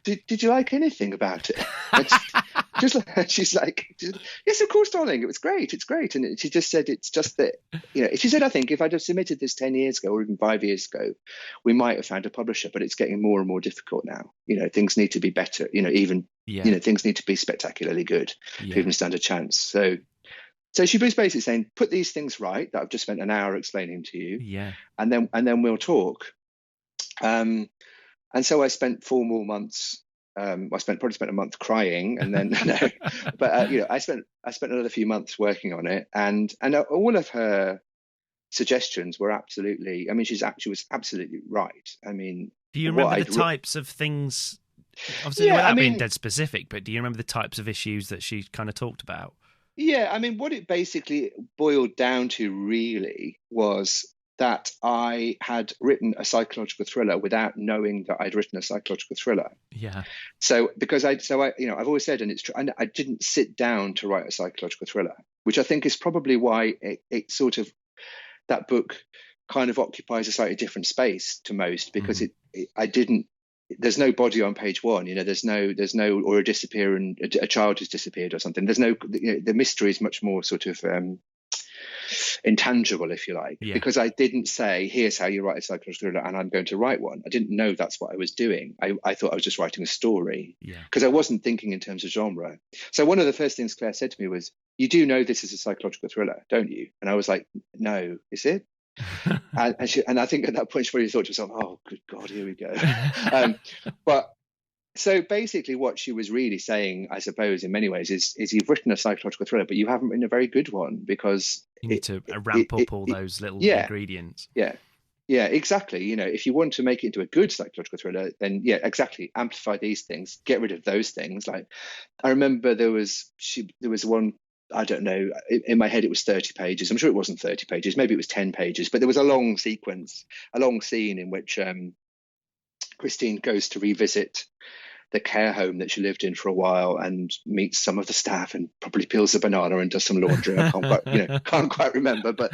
"Did you like anything about it?" She's like, "Yes, of course, darling. It was great. It's great." And she just said, "It's just that, She said, I think if I'd have submitted this 10 years ago or even 5 years ago, we might have found a publisher. But it's getting more and more difficult now. Things need to be better. Things need to be spectacularly good to even stand a chance." So she was basically saying, put these things right that I've just spent an hour explaining to you, and then we'll talk. And so I spent 4 more months. I probably spent a month crying, and then I spent another few months working on it, and all of her suggestions were absolutely. I mean, she was absolutely right. I mean, do you remember the types of things? Obviously, without being dead specific, but do you remember the types of issues that she kind of talked about? Yeah, I mean, what it basically boiled down to really was that I had written a psychological thriller without knowing that I'd written a psychological thriller. Yeah. So I've always said, and it's true, I didn't sit down to write a psychological thriller, which I think is probably why it sort of, that book kind of occupies a slightly different space to most, because I didn't. There's no body on page one, there's no, or a disappear and a child has disappeared or something. There's no, the mystery is much more sort of intangible, if you like, because I didn't say, here's how you write a psychological thriller and I'm going to write one. I didn't know that's what I was doing. I thought I was just writing a story, because I wasn't thinking in terms of genre. So one of the first things Claire said to me was, you do know this is a psychological thriller, don't you? And I was like, no, is it? and I think at that point she probably thought to herself, oh good God, here we go. But so basically what she was really saying, I suppose in many ways, is you've written a psychological thriller, but you haven't written a very good one, because you need to ramp up all those little ingredients. Yeah, exactly. If you want to make it into a good psychological thriller, then exactly, amplify these things, get rid of those things. Like I remember there was one, I don't know, in my head it was 30 pages. I'm sure it wasn't 30 pages. Maybe it was 10 pages. But there was a long sequence, a long scene in which Christine goes to revisit the care home that she lived in for a while and meets some of the staff and probably peels a banana and does some laundry. I can't quite remember. But,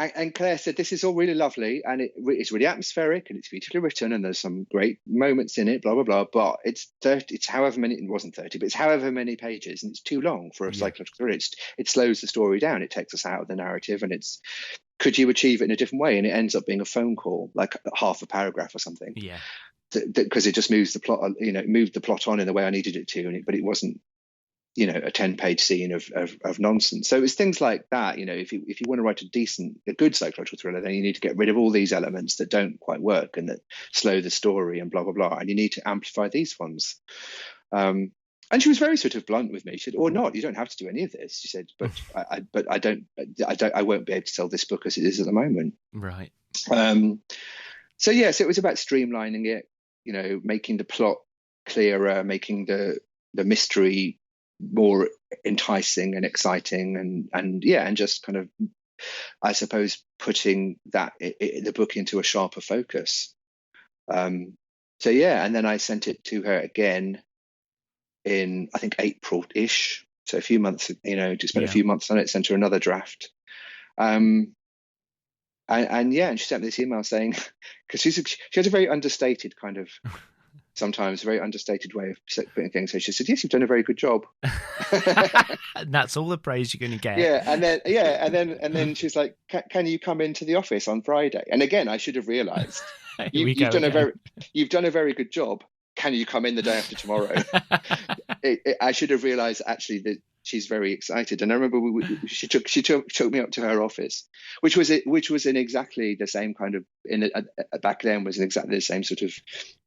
and Claire said, this is all really lovely and it's really atmospheric and it's beautifully written and there's some great moments in it, blah, blah, blah. But it's however many, it wasn't 30, but it's however many pages and it's too long for a psychological thriller. It slows the story down. It takes us out of the narrative and could you achieve it in a different way? And it ends up being a phone call, like half a paragraph or something. Yeah. Because it just moves the plot, moved the plot on in the way I needed it to, but it wasn't, a 10-page scene of nonsense. So it's things like that. If you want to write a good psychological thriller, then you need to get rid of all these elements that don't quite work and that slow the story and blah blah blah, and you need to amplify these ones. And she was very sort of blunt with me. She said, "Or not, you don't have to do any of this." She said, "But I won't be able to sell this book as it is at the moment." Right. So yes, it was about streamlining it, making the plot clearer, making the mystery more enticing and exciting, and just kind of, I suppose, putting the book into a sharper focus. So yeah, and then I sent it to her again in, I think, April-ish. So a few months, just spent a few months on it, sent her another draft. And she sent me this email saying, because she has a very understated kind of, sometimes very understated way of putting things. So she said, "Yes, you've done a very good job." And that's all the praise you're going to get. And then she's like, "Can you come into the office on Friday?" And again, I should have realised you've done a very good job. Can you come in the day after tomorrow? I should have realised actually that she's very excited. And I remember she took me up to her office, which was in exactly the same kind of, back then was in exactly the same sort of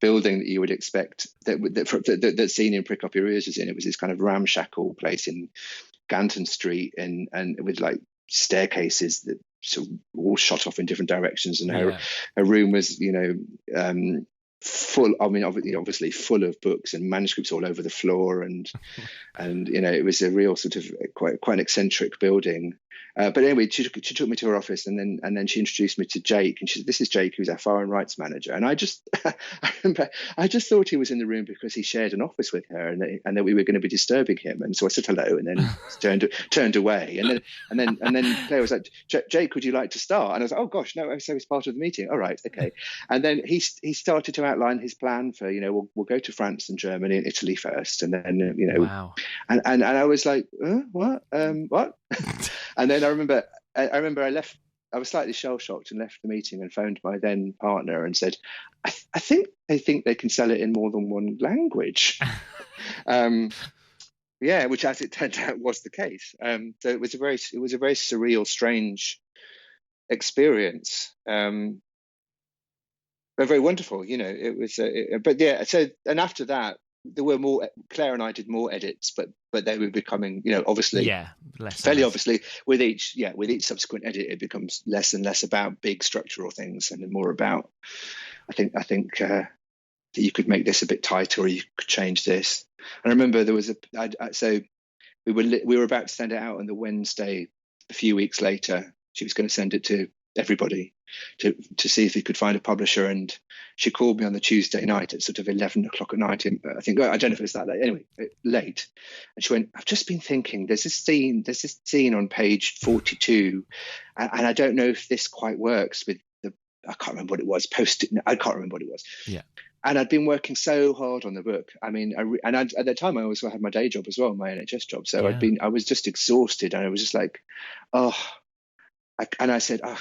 building that you would expect that's seen in Prick Up Your Ears is in. It was this kind of ramshackle place in Ganton Street, and with like staircases that sort of all shot off in different directions, and her room was full. I mean, obviously full of books and manuscripts all over the floor, and it was a real sort of quite an eccentric building. But anyway, she took me to her office, and then she introduced me to Jake, and she said, "This is Jake, who's our foreign rights manager." And I just I just thought he was in the room because he shared an office with her, and that we were going to be disturbing him. And so I said hello, and then turned away. And then Claire was like, "Jake, would you like to start?" And I was like, "Oh gosh, no." So he's part of the meeting. All right, okay. And then he started to outline his plan for, we'll go to France and Germany and Italy first, and then Wow. And I was like, what? What? And then I remember I left. I was slightly shell shocked and left the meeting and phoned my then partner and said, I think they can sell it in more than one language. Which, as it turned out, was the case. So it was a very surreal, strange experience. But very wonderful, it was. So, and after that, there were more. Claire and I did more edits, but they were becoming, obviously, fairly obviously, with each subsequent edit, it becomes less and less about big structural things and more about, I think that you could make this a bit tighter, or you could change this. I remember there was so we were about to send it out on the Wednesday. A few weeks later, she was going to send it to everybody to see if he could find a publisher, and she called me on the Tuesday night at sort of 11 o'clock at night. I think, I don't know if it's that late, anyway, late. And she went, "I've just been thinking, there's this scene on page 42, and I don't know if this quite works with I can't remember what it was, I can't remember what it was." Yeah. And I'd been working so hard on the book. I mean, at that time, I also had my day job as well, my NHS job. So I was just exhausted, and I was just like, oh. And I said, I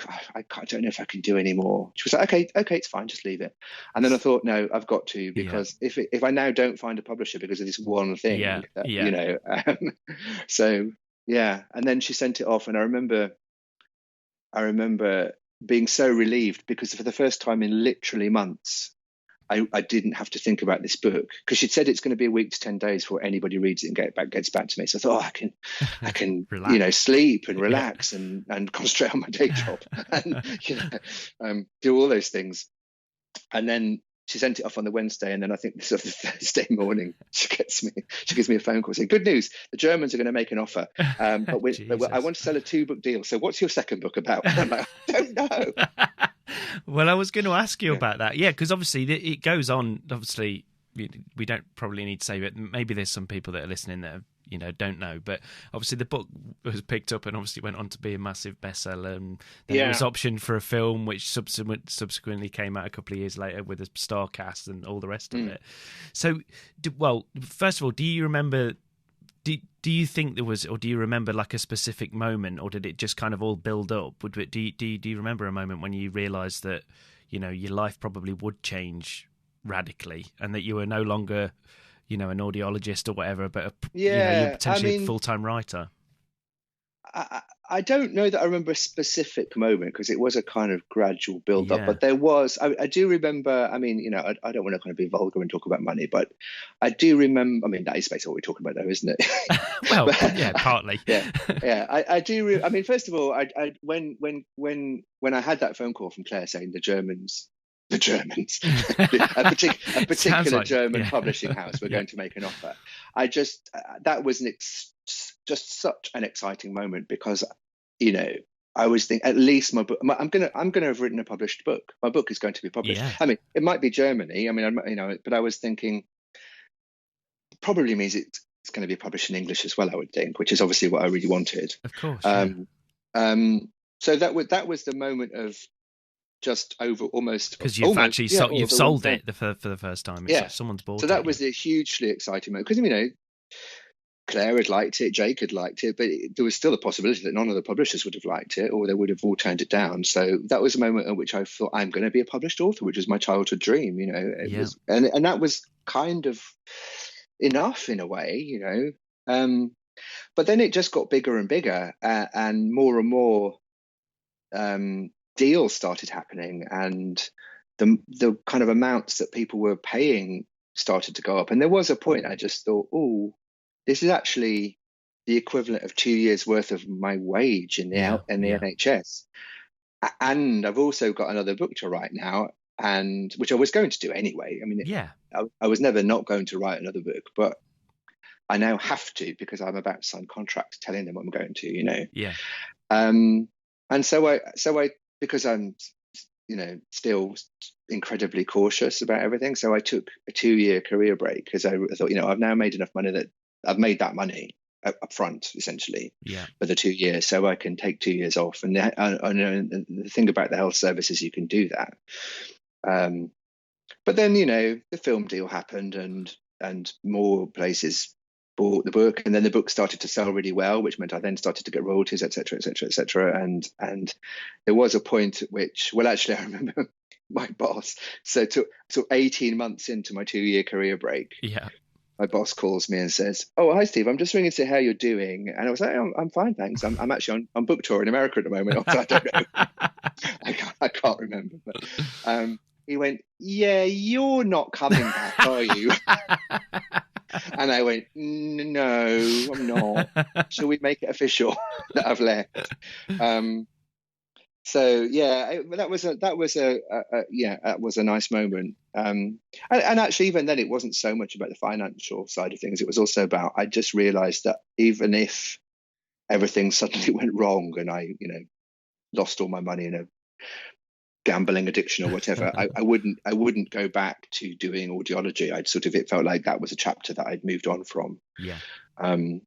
don't know if I can do any more. She was like, okay, it's fine, just leave it. And then I thought, no, I've got to, because if I now don't find a publisher because of this one thing, so yeah. And then she sent it off, and I remember being so relieved, because for the first time in literally months, I didn't have to think about this book, because she'd said it's going to be a week to 10 days before anybody reads it and gets back to me. So I thought, I can sleep and relax and concentrate on my day job and do all those things. And then she sent it off on the Wednesday, and then I think this was the Thursday morning, she gives me a phone call saying, "Good news, the Germans are going to make an offer, but I want to sell a 2-book deal. So what's your second book about?" And I'm like, "I don't know." Well, I was going to ask you about that. Yeah, because obviously it goes on. Obviously, we don't probably need to say, but maybe there's some people that are listening that don't know. But obviously, the book was picked up and obviously went on to be a massive bestseller. And then it was optioned for a film, which subsequently came out a couple of years later with a star cast and all the rest of it. So, first of all, do you remember? Do you think there was, or do you remember like a specific moment, or did it just kind of all build up? Do you remember a moment when you realised that your life probably would change radically, and that you were no longer an audiologist or whatever, but you're potentially a full-time writer? I don't know that I remember a specific moment because it was a kind of gradual build up, Yeah. but there was, I do remember, I mean, you know, I don't want to kind of be vulgar and talk about money, but I do remember, I mean, that is basically what we're talking about though, isn't it? Well, But- yeah, partly. yeah. I do, I mean, first of all, when I had that phone call from Claire saying the Germans, a particular Sounds like- German yeah. publishing house were Yeah. going to make an offer. I just, that was just such an exciting moment because, you know, I was thinking at least my book. I'm gonna have written a published book. My book is going to be published. Yeah. I mean, it might be Germany. I mean, you know, but I was thinking probably means it's going to be published in English as well. I would think, which is obviously what I really wanted. Of course. Yeah. So that was the moment of just over almost Because you've almost, actually yeah, you've the sold one it for the first time. It's Yeah. like someone's bought So it. that was a hugely exciting moment because, you know, Claire had liked it, Jake had liked it, but there was still a possibility that none of the publishers would have liked it or they would have all turned it down. So that was a moment in which I thought I'm going to be a published author, which was my childhood dream, you know. It Yeah. was, and that was kind of enough in a way, you know. But then it just got bigger and bigger and more deals started happening and the kind of amounts that people were paying started to go up. And there was a point I just thought, oh, this is actually the equivalent of 2 years worth of my wage in the Yeah, yeah. NHS. And I've also got another book to write now, and which I was going to do anyway. I mean, Yeah. I was never not going to write another book, but I now have to because I'm about to sign contracts telling them I'm going to, you know. Yeah. And so I because I'm, you know, still incredibly cautious about everything. So I took a 2-year career break because I thought, you know, I've now made enough money that I've made that money up front essentially Yeah. for the 2 years, so I can take 2 years off. And I know the thing about the health service is you can do that. But then, you know, the film deal happened and more places bought the book, and then the book started to sell really well, which meant I then started to get royalties, etc., etc., etc. And there was a point at which, well, actually, I remember my boss. So took 18 months into my 2-year career break. Yeah. My boss calls me and says, "Oh, hi, Steve. I'm just ringing to see how you're doing." And I was like, "I'm fine, thanks. I'm actually on book tour in America at the moment." I don't know. I can't remember. But he went, "Yeah, you're not coming back, are you?" And I went, "No, I'm not. Shall we make it official that I've left?" So yeah, that was a nice moment. And actually, even then, it wasn't so much about the financial side of things. It was also about, I just realised that even if everything suddenly went wrong and I, you know, lost all my money in a gambling addiction or whatever, I wouldn't go back to doing audiology. It felt like that was a chapter that I'd moved on from. Yeah.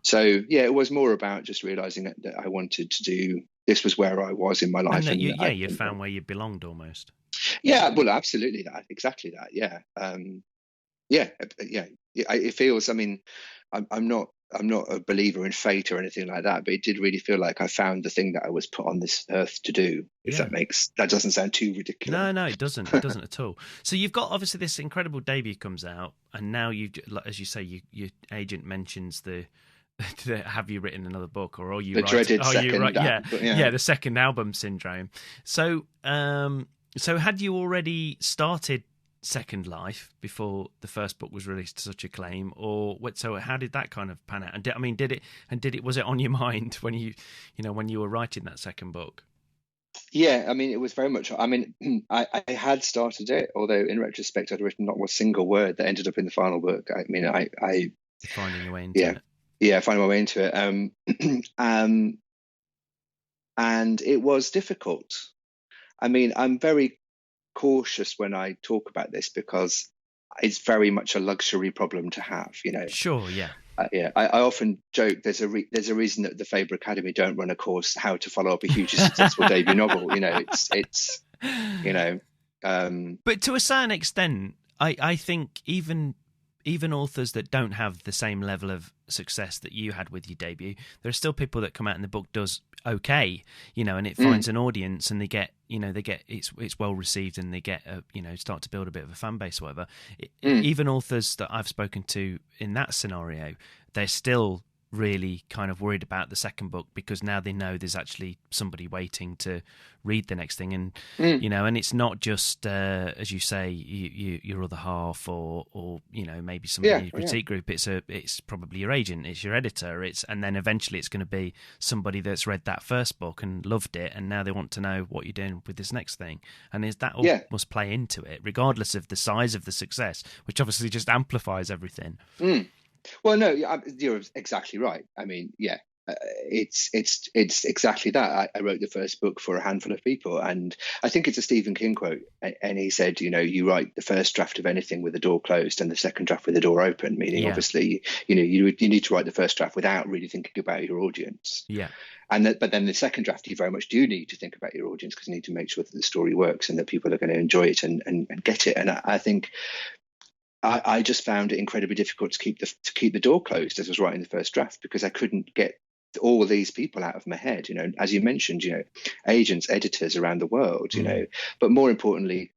So yeah, it was more about just realising that I wanted to do. This was where I was in my life. And that you'd found where you belonged almost. Yeah, well, absolutely exactly that. Yeah. It feels, I mean, I'm not a believer in fate or anything like that, but it did really feel like I found the thing that I was put on this earth to do. If that doesn't sound too ridiculous. No, it doesn't. It doesn't at all. So you've got obviously this incredible debut comes out, and now you, as you say, your agent mentions the have you written another book, or are you the dreaded second? The second album syndrome. So had you already started Second Life before the first book was released to such acclaim, or what? So how did that kind of pan out? And did it was it on your mind when you were writing that second book? Yeah, I mean, it was very much. I mean, I had started it, although in retrospect, I'd written not one single word that ended up in the final book. I mean, I finding your way into it. Yeah, finding my way into it. And it was difficult. I mean, I'm very cautious when I talk about this because it's very much a luxury problem to have, you know. Sure, yeah. I often joke there's a reason that the Faber Academy don't run a course how to follow up a hugely successful debut novel. You know, it's you know. But to a certain extent, I think even authors that don't have the same level of success that you had with your debut, there are still people that come out and the book does okay, you know, and it finds an audience, and they get it's well received, and they get start to build a bit of a fan base or whatever. Even authors that I've spoken to in that scenario, they're still really kind of worried about the second book, because now they know there's actually somebody waiting to read the next thing. And you know, and it's not just as you say, your other half, or you know, maybe somebody in your critique group. It's probably your agent, it's your editor, and then eventually it's going to be somebody that's read that first book and loved it, and now they want to know what you're doing with this next thing. And that all must play into it, regardless of the size of the success, which obviously just amplifies everything. Well, no, you're exactly right. I mean, it's exactly that. I wrote the first book for a handful of people, and I think it's a Stephen King quote, and he said, you know, you write the first draft of anything with the door closed and the second draft with the door open, meaning obviously, you know, you need to write the first draft without really thinking about your audience. But then the second draft, you very much do need to think about your audience, because you need to make sure that the story works and that people are going to enjoy it and get it. And I think I just found it incredibly difficult to keep the door closed as I was writing the first draft, because I couldn't get all of these people out of my head. You know, as you mentioned, you know, agents, editors around the world, you know, but more importantly,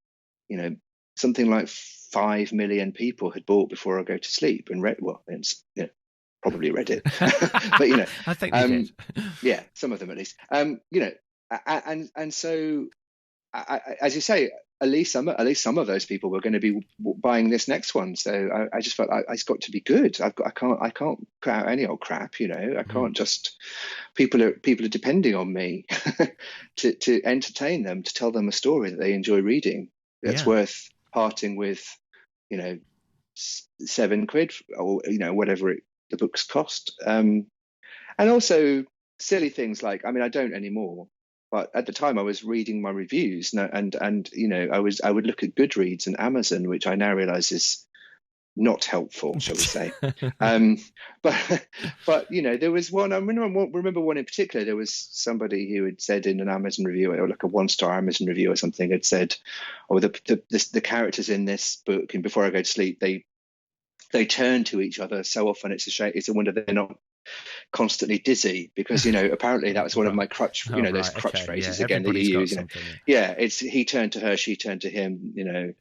you know, something like 5 million people had bought Before I Go to Sleep and read. Well, it's, you know, probably read it, but you know, I think they did. Yeah, some of them at least. You know, and so, as you say, at least some of those people were going to be buying this next one. So I just felt it's got to be good. I can't put out any old crap. You know, I can't just. People are depending on me to entertain them, to tell them a story that they enjoy reading. That's worth parting with, you know, £7 or, you know, whatever the books cost. And also silly things like, I mean, I don't anymore. But at the time, I was reading my reviews, and you know, I would look at Goodreads and Amazon, which I now realise is not helpful, shall we say? But you know, there was one. I remember one in particular. There was somebody who had said in an Amazon review, or like a 1-star Amazon review or something, had said, "Oh, the characters in this book, in Before I Go to Sleep, they turn to each other so often. It's a shame. It's a wonder they're not constantly dizzy," because, you know, apparently that was one of my crutch, you know, those crutch phrases again that you use. You know? It's he turned to her, she turned to him, you know.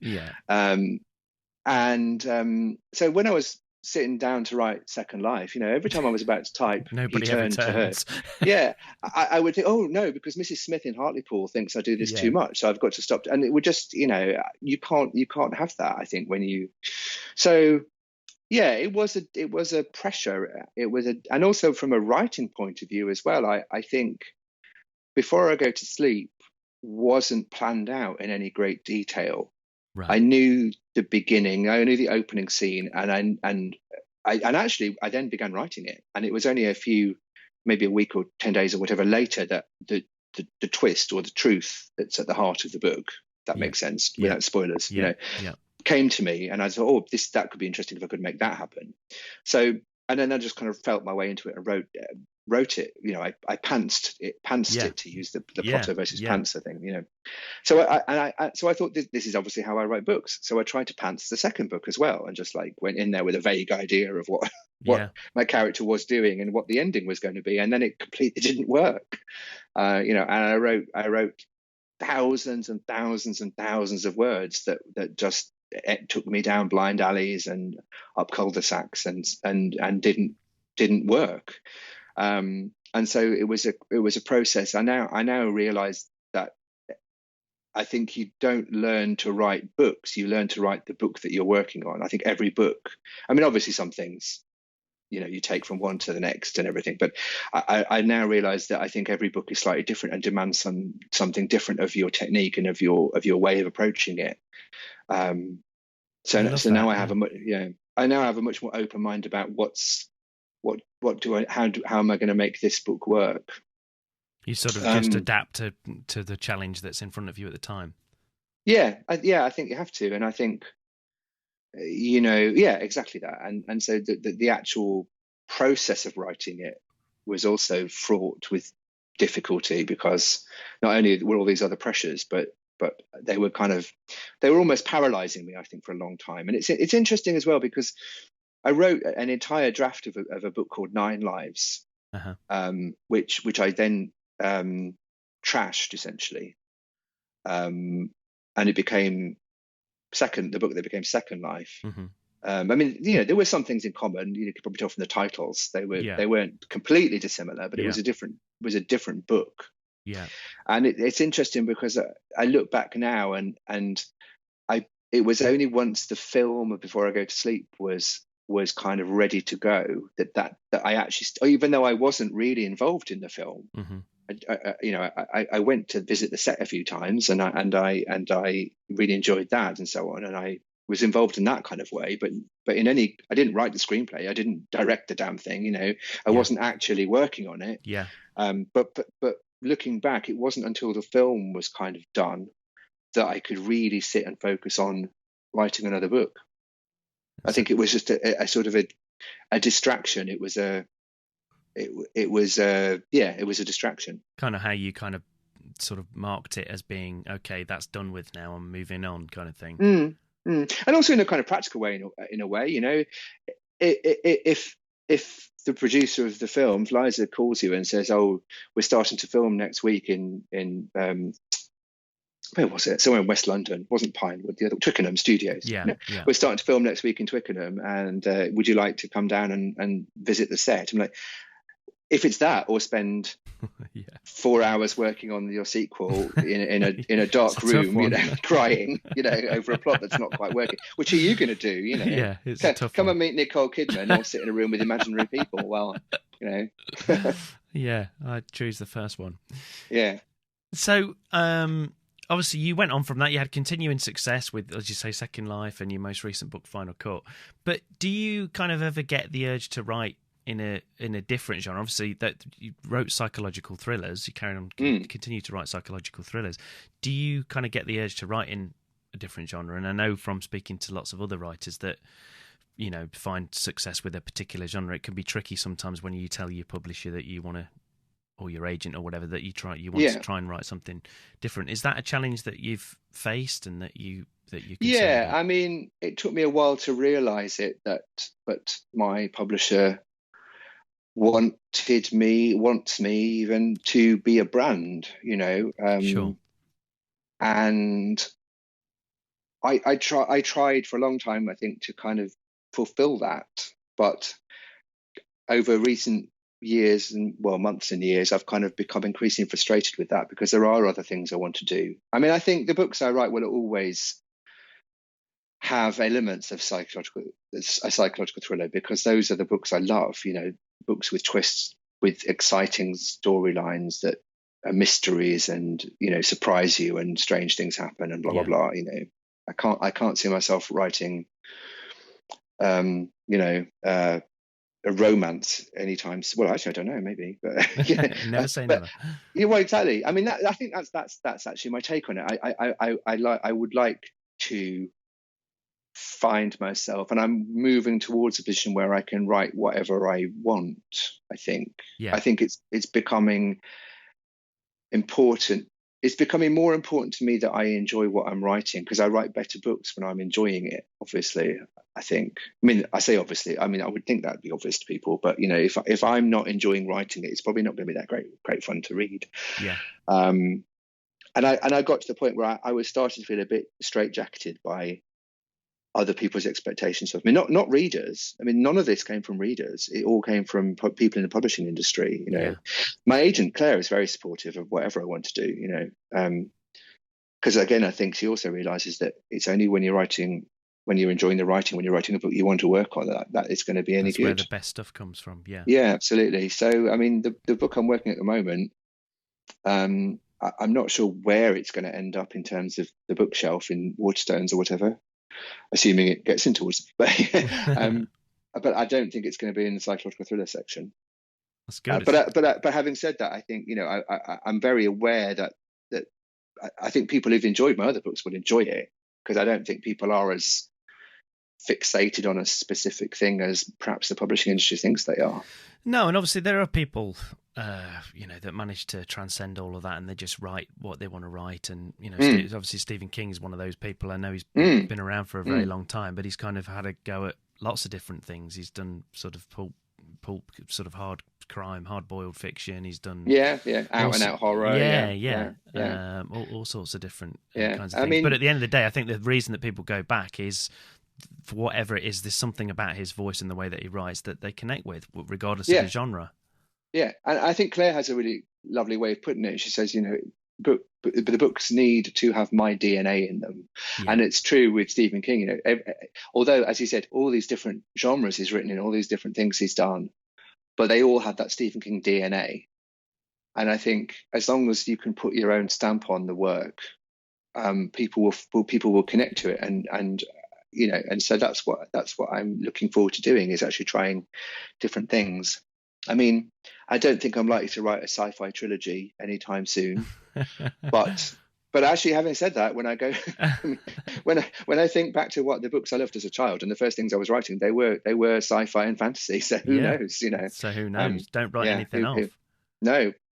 So when I was sitting down to write Second Life, you know, every time I was about to type, nobody he turned to her. I would think, oh no, because Mrs. Smith in Hartlepool thinks I do this too much, so I've got to stop. And it would just, you know, you can't have that, I think, when you. So yeah, it was a pressure. And also from a writing point of view as well. I think Before I Go to Sleep wasn't planned out in any great detail. Right. I knew the beginning. I knew the opening scene, and actually I then began writing it. And it was only maybe a week or 10 days or whatever later, that the twist or the truth that's at the heart of the book, that makes sense without spoilers, you know. Came to me, and I thought, oh, that could be interesting if I could make that happen. So, and then I just kind of felt my way into it and wrote it. You know, I pantsed it, to use the Potter versus Pantser thing. You know, so I thought this is obviously how I write books. So I tried to pants the second book as well, and just like went in there with a vague idea of what my character was doing and what the ending was going to be, and then it completely didn't work. You know, and I wrote thousands and thousands and thousands of words that just. It took me down blind alleys and up cul-de-sacs and didn't work. And so it was a process. I now realize that I think you don't learn to write books. You learn to write the book that you're working on. I think every book. I mean, obviously some things, you know, you take from one to the next and everything. But I now realize that I think every book is slightly different and demands something different of your technique and of your way of approaching it. So now I have a much more open mind about how am I going to make this book work? You sort of just adapt to the challenge that's in front of you at the time. I think you have to, and I think, you know, exactly that. And so the actual process of writing it was also fraught with difficulty, because not only were all these other pressures, but they were almost paralyzing me, I think, for a long time. And it's interesting as well, because I wrote an entire draft of a book called 9 Lives, which I then trashed essentially, and it became the book that became Second Life. I mean, there were some things in common. You could probably tell from the titles they weren't completely dissimilar, but it was a different book. Yeah. And it's interesting because I look back now and it was only once the film Before I Go to Sleep was kind of ready to go that I actually, even though I wasn't really involved in the film, I went to visit the set a few times and I really enjoyed that and so on, and I was involved in that kind of way. But I didn't write the screenplay, I didn't direct the damn thing, I wasn't actually working on it. Yeah. But looking back, it wasn't until the film was kind of done that I could really sit and focus on writing another book. I think it was just a sort of a distraction. It was a distraction. Kind of how you kind of sort of marked it as being, okay, that's done with now, I'm moving on, kind of thing. And also in a kind of practical way, in a way, if the producer of the film, Liza, calls you and says, "Oh, we're starting to film next week in where was it? Somewhere in West London. It wasn't Pinewood, the other Twickenham Studios. Yeah. We're starting to film next week in Twickenham, and would you like to come down and visit the set?" I'm like, if it's that, or spend 4 hours working on your sequel in a dark room, crying, over a plot that's not quite working. Which are you going to do? Yeah, it's a tough come one. and meet Nicole Kidman or sit in a room with imaginary people. Well, Yeah, I'd choose the first one. Yeah. So, obviously, you went on from that. You had continuing success with, as you say, Second Life and your most recent book, Final Cut. But do you kind of ever get the urge to write in a different genre? Obviously, that you wrote psychological thrillers. You carried on, continue to write psychological thrillers. Do you kind of get the urge to write in a different genre? And I know from speaking to lots of other writers that find success with a particular genre, it can be tricky sometimes when you tell your publisher that you want to, or your agent or whatever, that you want to try and write something different. Is that a challenge that you've faced and that you Yeah, I mean, it took me a while to realize it, but my publisher wants me even to be a brand, Sure. And I tried for a long time, I think, to kind of fulfill that, but over recent years and months and years, I've kind of become increasingly frustrated with that, because there are other things I want to do. I mean, I think the books I write will always have elements of a psychological thriller, because those are the books I love, books with twists, with exciting storylines that are mysteries and, surprise you, and strange things happen and blah, blah, blah. I can't see myself writing, a romance anytime. Well, actually, I don't know, maybe, but never say never. Yeah, well, exactly. I mean, I think that's actually my take on it. I would like to find myself, and I'm moving towards a position where I can write whatever I want. I think. Yeah. I think it's becoming important. It's becoming more important to me that I enjoy what I'm writing, because I write better books when I'm enjoying it. Obviously, I think. I mean, I say obviously. I mean, I would think that'd be obvious to people, but if I'm not enjoying writing it, it's probably not going to be that great fun to read. Yeah. And I got to the point where I was starting to feel a bit straitjacketed by other people's expectations of me, not readers. I mean, none of this came from readers. It all came from people in the publishing industry. My agent Claire is very supportive of whatever I want to do. Because again, I think she also realizes that it's only when you're enjoying the writing, when you're writing a book you want to work on, that it's going to be any That's good. where the best stuff comes from. Yeah. Yeah, absolutely. So, I mean, the book I'm working at the moment, I'm not sure where it's going to end up in terms of the bookshelf in Waterstones or whatever, assuming it gets into Waterstones. But I don't think it's going to be in the psychological thriller section. That's good. But having said that, I think I'm very aware that I think people who've enjoyed my other books will enjoy it, because I don't think people are as fixated on a specific thing as perhaps the publishing industry thinks they are. No, and obviously there are people, that manage to transcend all of that, and they just write what they want to write. And obviously Stephen King is one of those people. I know he's been around for a very long time, but he's kind of had a go at lots of different things. He's done sort of pulp, sort of hard crime, hard-boiled fiction. He's done out and out horror. All sorts of different kinds of I things. mean, but at the end of the day, I think the reason that people go back is for whatever it is, there's something about his voice and the way that he writes that they connect with, regardless Yeah. of the genre. Yeah, and I think Claire has a really lovely way of putting it. She says, but the books need to have my DNA in them. Yeah. And it's true with Stephen King. Although, as he said, all these different genres he's written in, all these different things he's done, but they all have that Stephen King DNA. And I think as long as you can put your own stamp on the work, people will connect to it, and so that's what I'm looking forward to doing, is actually trying different things. I mean, I don't think I'm likely to write a sci-fi trilogy anytime soon, but actually, having said that, when I go, when I think back to what the books I loved as a child, and the first things I was writing, they were sci-fi and fantasy. So who knows? So who knows? Don't write anything off.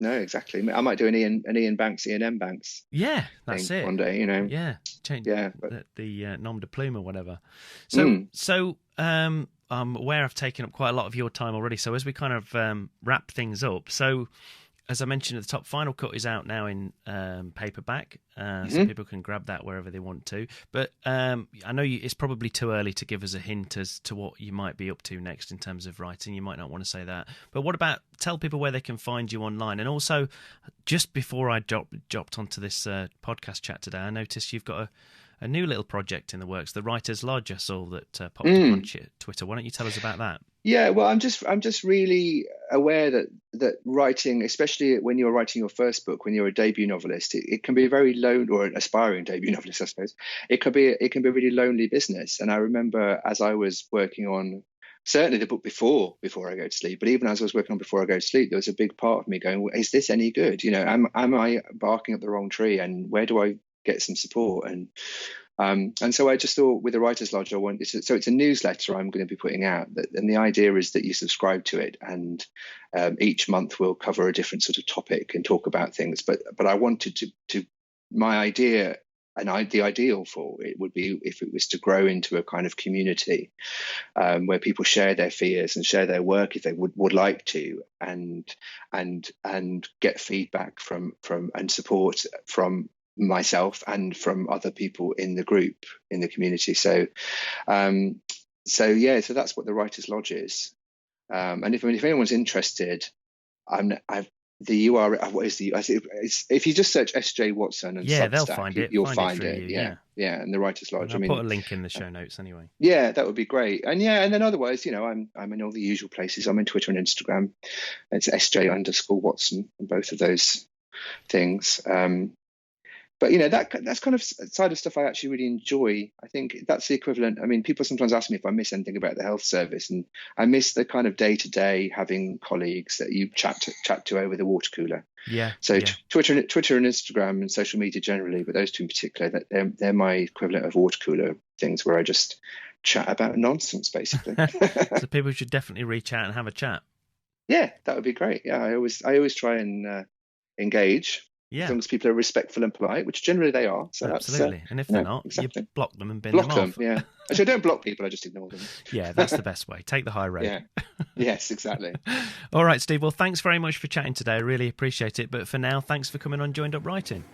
No, exactly. I might do an Ian Banks, Ian M. Banks. Yeah, that's it. One day, Yeah, change the nom de plume or whatever. So I'm aware I've taken up quite a lot of your time already. So as we kind of wrap things up, so as I mentioned at the top, Final Cut is out now in paperback, so people can grab that wherever they want to. But I know it's probably too early to give us a hint as to what you might be up to next in terms of writing. You might not want to say that. But what about, tell people where they can find you online? And also, just before I dropped onto this podcast chat today, I noticed you've got a new little project in the works, the Writers Lodge, I saw that popped up on Twitter. Why don't you tell us about that? Yeah, well, I'm just really aware that writing, especially when you're writing your first book, when you're a debut novelist, it can be a very lone, or an aspiring debut novelist, I suppose. It can be a really lonely business. And I remember as I was working on certainly the book before I go to sleep, but even as I was working on Before I Go to Sleep, there was a big part of me going, well, is this any good? Am I barking up the wrong tree? And where do I get some support? And so I just thought, with the Writers Lodge, so it's a newsletter I'm going to be putting out, and the idea is that you subscribe to it, and each month we'll cover a different sort of topic and talk about things. But I wanted to my idea, and the ideal for it would be if it was to grow into a kind of community where people share their fears and share their work if they would like to, and get feedback from and support from myself and from other people in the group, in the community. So that's what the Writers Lodge is. And if anyone's interested, the URL, what is the? If you just search S.J. Watson and Substack, they'll find it. You'll find it. Yeah, and the Writers Lodge. I'll put a link in the show notes anyway. Yeah, that would be great. And then otherwise, I'm in all the usual places. I'm in Twitter and Instagram. It's SJ_Watson on both of those things. But that's kind of side of stuff I actually really enjoy. I think that's the equivalent. I mean, people sometimes ask me if I miss anything about the health service, and I miss the kind of day-to-day having colleagues that you chat to over the water cooler. Yeah. So Twitter and Instagram and social media generally, but those two in particular, they're my equivalent of water cooler things, where I just chat about nonsense, basically. So people should definitely reach out and have a chat. Yeah, that would be great. Yeah, I always try and engage. Yeah. As long as people are respectful and polite, which generally they are. So absolutely. And if they're not, exactly. You block them and bin them off. Yeah. Actually, I don't block people, I just ignore them. Yeah, that's the best way. Take the high road. Yeah. Yes, exactly. All right, Steve. Well, thanks very much for chatting today. I really appreciate it. But for now, thanks for coming on Joined Up Writing.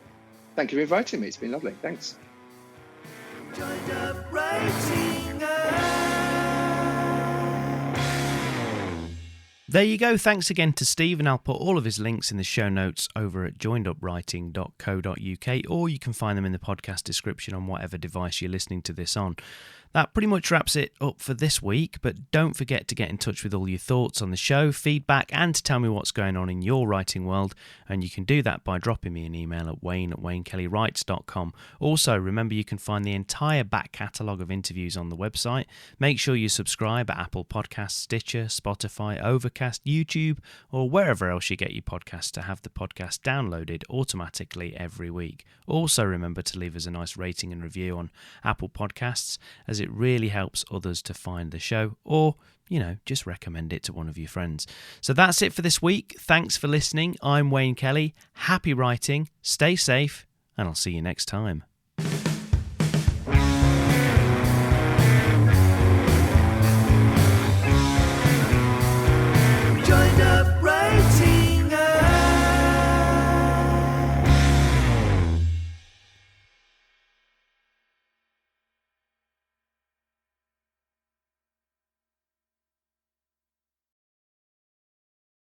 Thank you for inviting me. It's been lovely. Thanks. Joined Up Writing. There you go. Thanks again to Steve, and I'll put all of his links in the show notes over at joinedupwriting.co.uk, or you can find them in the podcast description on whatever device you're listening to this on. That pretty much wraps it up for this week, but don't forget to get in touch with all your thoughts on the show, feedback, and to tell me what's going on in your writing world, and you can do that by dropping me an email at wayne@waynekellyWrites.com. Also, remember you can find the entire back catalogue of interviews on the website. Make sure you subscribe at Apple Podcasts, Stitcher, Spotify, Overcast, YouTube, or wherever else you get your podcasts to have the podcast downloaded automatically every week. Also, remember to leave us a nice rating and review on Apple Podcasts, as it really helps others to find the show, or, just recommend it to one of your friends. So that's it for this week. Thanks for listening. I'm Wayne Kelly. Happy writing, stay safe, and I'll see you next time.